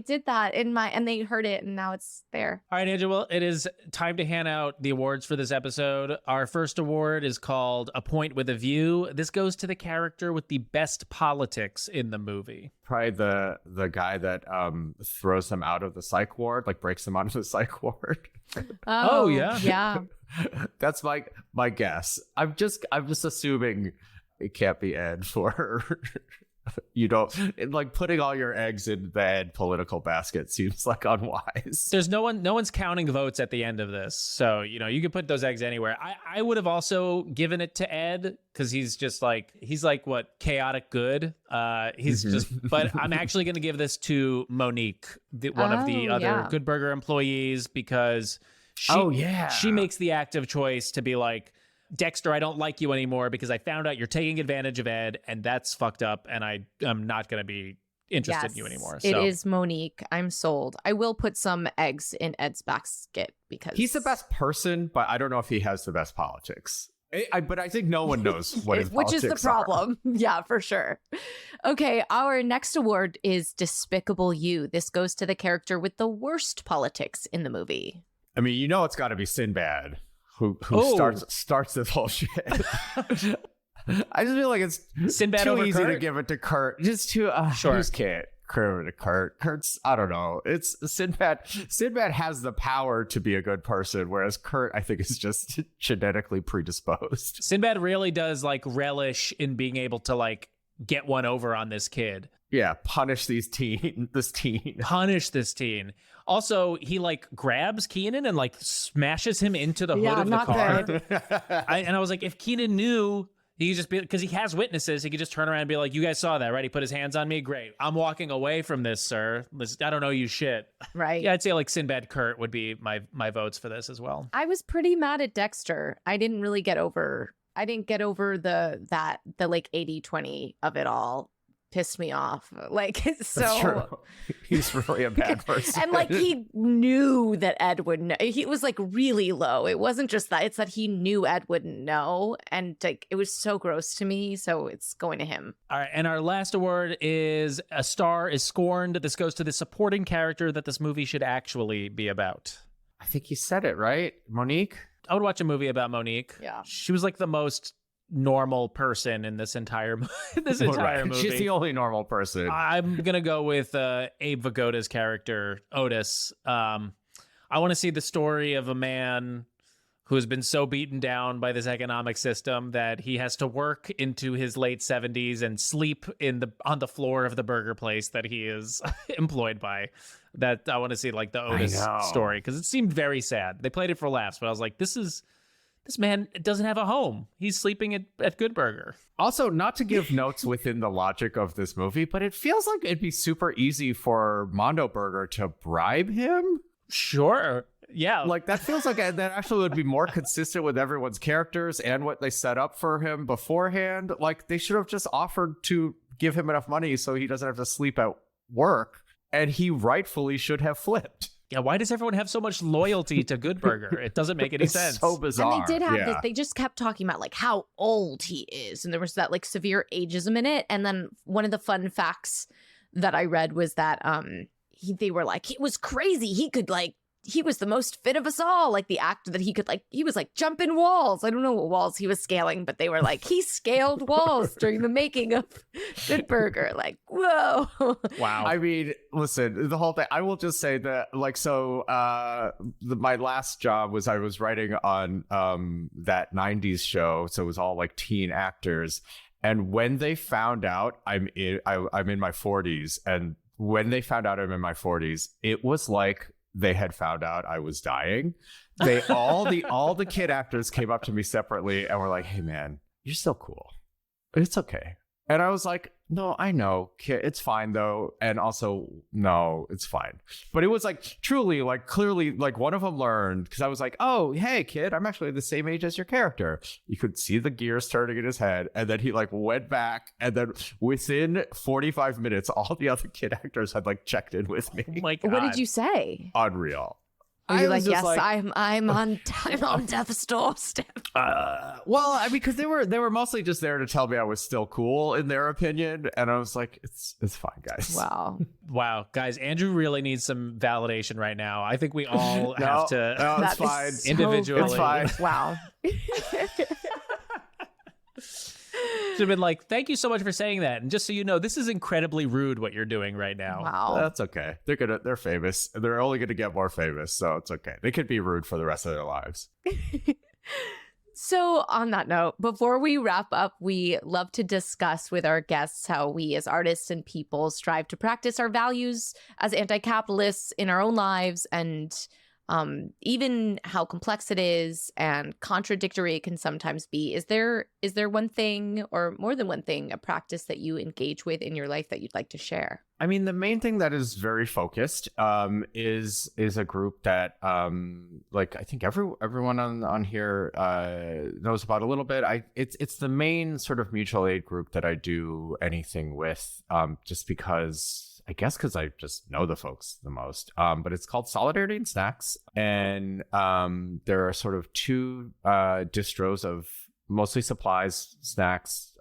did that and they heard it and now it's there.
All right, Angela, well, it is time to hand out the awards for this episode. Our first award is called A Point with a View. This goes to the character with the best politics in the movie.
Probably the guy that throws them out of the psych ward, like breaks them out of the psych ward.
Oh, yeah.
Yeah.
That's my guess. I'm just assuming it can't be Ed for you don't like putting all your eggs in the Ed political basket seems like unwise.
There's no one's counting votes at the end of this. So, you know, you can put those eggs anywhere. I would have also given it to Ed because he's like what, chaotic good. He's just, but I'm actually going to give this to Monique, one of the other Good Burger employees, because she makes the active choice to be like, Dexter, I don't like you anymore because I found out you're taking advantage of Ed, and that's fucked up, and I'm not going to be interested in you anymore. So.
It is Monique. I'm sold. I will put some eggs in Ed's basket because
he's the best person, but I don't know if he has the best politics. But I think no one knows what his
which
politics
is the problem. Yeah, for sure. Okay, our next award is Despicable You. This goes to the character with the worst politics in the movie.
I mean, you know it's got to be Sinbad. Who starts this whole shit. I just feel like it's
Sinbad
too
over
easy
Kurt?
to give it to Kurt. Just too
Sure.
Just can't curve it to Kurt. Kurt's, I don't know. It's Sinbad. Sinbad has the power to be a good person, whereas Kurt, I think, is just genetically predisposed.
Sinbad really does like relish in being able to like get one over on this kid.
Yeah, punish this teen.
Punish this teen. Also, he like grabs Keenan and like smashes him into the hood of the car.
Good.
And I was like, if Keenan knew, he could just be, because he has witnesses, he could just turn around and be like, you guys saw that, right? He put his hands on me. Great. I'm walking away from this, sir. I don't know you shit.
Right.
Yeah, I'd say like Sinbad Kurt would be my votes for this as well.
I was pretty mad at Dexter. I didn't get over the like 80-20 of it all. Pissed me off. Like, so
That's true. He's really a bad person.
And like he knew that Ed would know. He was like really low. It wasn't just that, it's that he knew Ed wouldn't know. And like it was so gross to me. So it's going to him.
All right. And our last award is A Star is Scorned. This goes to the supporting character that this movie should actually be about.
I think you said it, right? Monique?
I would watch a movie about Monique.
Yeah.
She was like the most normal person in this entire movie.
She's the only normal person.
I'm gonna go with Abe Vigoda's character Otis. I want to see the story of a man who has been so beaten down by this economic system that he has to work into his late 70s and sleep on the floor of the burger place that he is employed by. That I want to see like the Otis story, because it seemed very sad. They played it for laughs, but I was like, this man doesn't have a home. He's sleeping at Good Burger.
Also, not to give notes within the logic of this movie, but it feels like it'd be super easy for Mondo Burger to bribe him.
Sure. Yeah.
Like, that feels like that actually would be more consistent with everyone's characters and what they set up for him beforehand. Like, they should have just offered to give him enough money so he doesn't have to sleep at work, and he rightfully should have flipped.
Yeah, why does everyone have so much loyalty to Good Burger? It doesn't make any sense.
So bizarre.
And they did have this, they just kept talking about like how old he is. And there was that like severe ageism in it. And then one of the fun facts that I read was that they were like, he was crazy. He was the most fit of us all. Like the actor that he was like jumping walls. I don't know what walls he was scaling, but they were like, he scaled walls during the making of Good Burger. Like, whoa.
Wow.
I mean, listen, the whole thing, I will just say that, like, so my last job was I was writing on that 90s show. So it was all like teen actors. And when they found out I'm in my 40s, and when they found out I'm in my 40s, it was like they had found out I was dying. All the kid actors came up to me separately and were like, "Hey man, you're still cool. It's okay." And I was like, "No, I know, kid. It's fine though." And also, no, it's fine. But it was like truly, like clearly, like one of them learned, because I was like, "Oh, hey kid, I'm actually the same age as your character." You could see the gears turning in his head, and then he like went back, and then within 45 minutes, all the other kid actors had like checked in with me.
Oh my God.
What did you say?
Unreal.
Are you like,
was just
yes, I'm on death's doorstep.
Well, I mean, because they were mostly just there to tell me I was still cool in their opinion, and I was like, it's fine, guys.
Wow.
Wow, guys, Andrew really needs some validation right now. I think we all have to
No, it's
That is
fine.
so
individually.
It's fine.
Wow.
Should have been like, thank you so much for saying that. And just so you know, this is incredibly rude what you're doing right now.
Wow.
That's okay. They're famous. They're only gonna get more famous, so it's okay. They could be rude for the rest of their lives.
So, on that note, before we wrap up, we love to discuss with our guests how we as artists and people strive to practice our values as anti-capitalists in our own lives, and even how complex it is and contradictory it can sometimes be. Is there one thing, or more than one thing, a practice that you engage with in your life that you'd like to share?
I mean, the main thing that is very focused is a group that like I think everyone on here knows about a little bit. It's the main sort of mutual aid group that I do anything with, just because I just know the folks the most. But it's called Solidarity and Snacks, and there are sort of two distros of mostly supplies, snacks,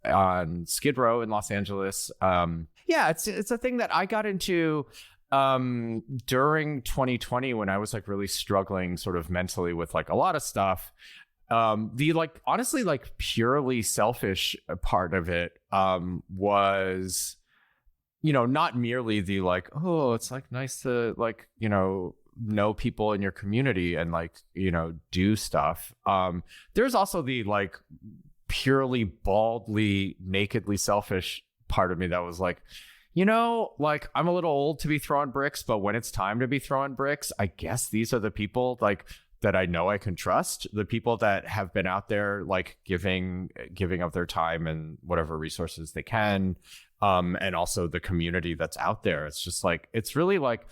on Skid Row in Los Angeles. It's a thing that I got into during 2020 when I was like really struggling sort of mentally with like a lot of stuff. The like honestly like purely selfish part of it was, you know, not merely the like, oh, it's like nice to like, you know people in your community and like, you know, do stuff. There's also the like purely baldly nakedly selfish part of me that was like, you know, like I'm a little old to be throwing bricks, but when it's time to be throwing bricks, I guess these are the people like that I know I can trust, the people that have been out there like giving of their time and whatever resources they can, and also the community that's out there. It's just like, it's really like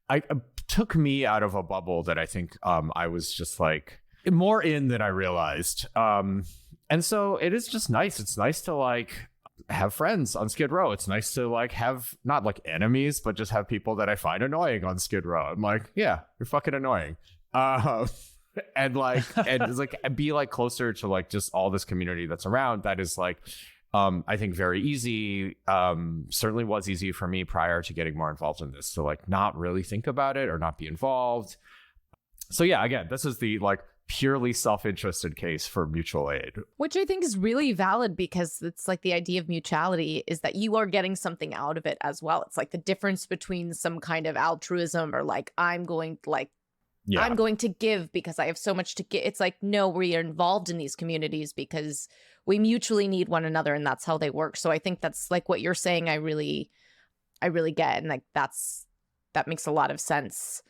I took me out of a bubble that I think I was just like more in than I realized. And so it is just nice. It's nice to like have friends on Skid Row. It's nice to like have not like enemies, but just have people that I find annoying on Skid Row. I'm like, yeah, you're fucking annoying. And it's like be like closer to like just all this community that's around. That is like, I think very easy. Certainly was easy for me prior to getting more involved in this to like not really think about it or not be involved. So yeah, again, this is the like purely self-interested case for mutual aid,
which I think is really valid, because it's like the idea of mutuality is that you are getting something out of it as well. It's like the difference between some kind of altruism or like I'm going to give because I have so much to give. It's like, no, we are involved in these communities because we mutually need one another, and that's how they work. So I think that's like what you're saying. I really get, and like that makes a lot of sense.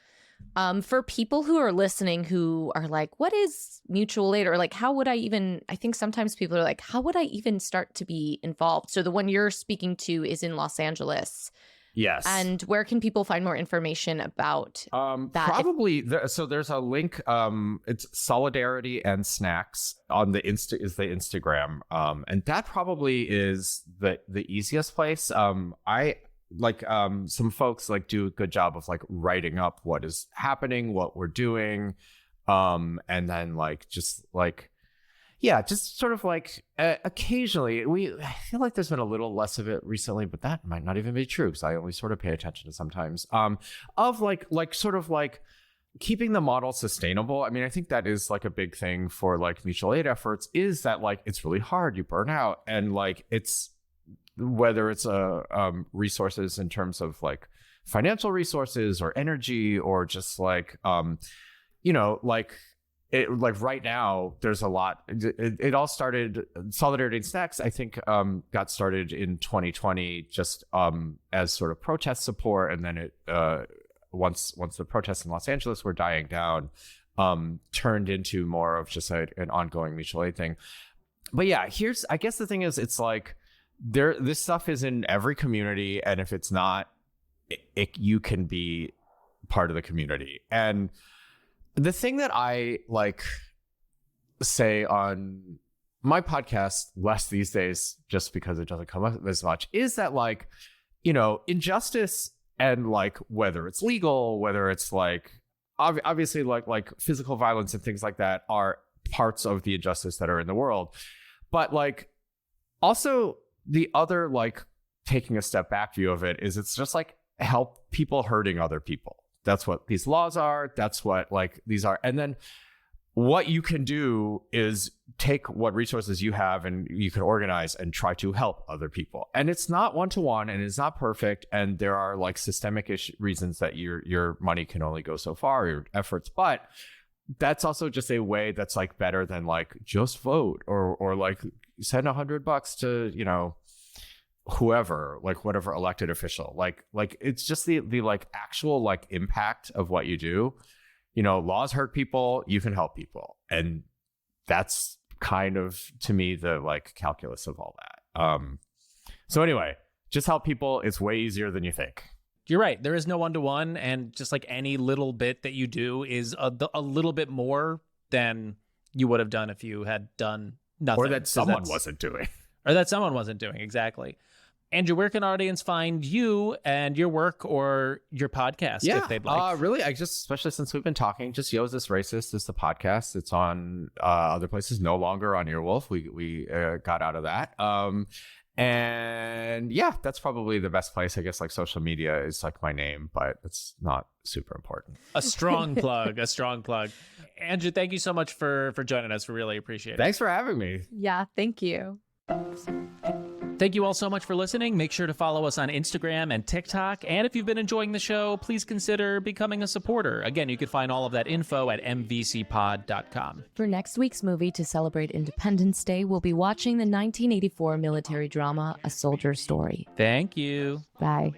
For people who are listening who are like, what is mutual aid? Or like, how would I even, I think sometimes people are like, how would I even start to be involved? So the one you're speaking to is in Los Angeles.
Yes.
And where can people find more information about that?
Probably. So there's a link. It's Solidarity and Snacks on the Instagram. And that probably is the easiest place. I like some folks like do a good job of like writing up what is happening, what we're doing, and then like just like just sort of like occasionally I feel like there's been a little less of it recently, but that might not even be true because I only sort of pay attention to sometimes of like sort of like keeping the model sustainable. I mean, I think that is like a big thing for like mutual aid efforts, is that like it's really hard, you burn out, and like it's whether it's resources in terms of like financial resources or energy or just like like it, like right now there's a lot. It all started, Solidarity and Snacks I think got started in 2020 just as sort of protest support, and then it once the protests in Los Angeles were dying down, turned into more of just an ongoing mutual aid thing. But yeah, I guess the thing is, it's like this stuff is in every community, and if it's not, you can be part of the community. And the thing that I like say on my podcast less these days, just because it doesn't come up as much, is that like, you know, injustice And like whether it's legal, whether it's like obviously like physical violence and things like that are parts of the injustice that are in the world. But like also the other like taking a step back view of it is it's just like help people hurting other people. That's what these laws are. That's what like these are. And then what you can do is take what resources you have and you can organize and try to help other people. And it's not one-to-one and it's not perfect. And there are like systemic reasons that your money can only go so far, your efforts. But that's also just a way that's like better than like just vote or like send $100 to, you know, whoever, like whatever elected official. Like it's just the like actual like impact of what you do. You know, laws hurt people, you can help people. And that's kind of, to me, the like calculus of all that. So anyway, just help people. It's way easier than you think.
You're right. There is no one-to-one, and just like any little bit that you do is a little bit more than you would have done if you had done nothing.
Or that someone wasn't doing.
Or that someone wasn't doing, exactly. Andrew, where can our audience find you and your work or your podcast if they'd like?
Really, I just, especially since we've been talking, just Yo, Is This Racist is the podcast. It's on other places, no longer on Earwolf. We got out of that. And yeah, that's probably the best place. I guess like social media is like my name, but it's not super important.
A strong plug, a strong plug. Andrew, thank you so much for joining us. We really appreciate it.
Thanks for having me.
Yeah, thank you.
Thank you all so much for listening. Make sure to follow us on Instagram and TikTok. And if you've been enjoying the show, please consider becoming a supporter. Again, you can find all of that info at mvcpod.com.
For next week's movie to celebrate Independence Day, we'll be watching the 1984 military drama, A Soldier's Story.
Thank you.
Bye.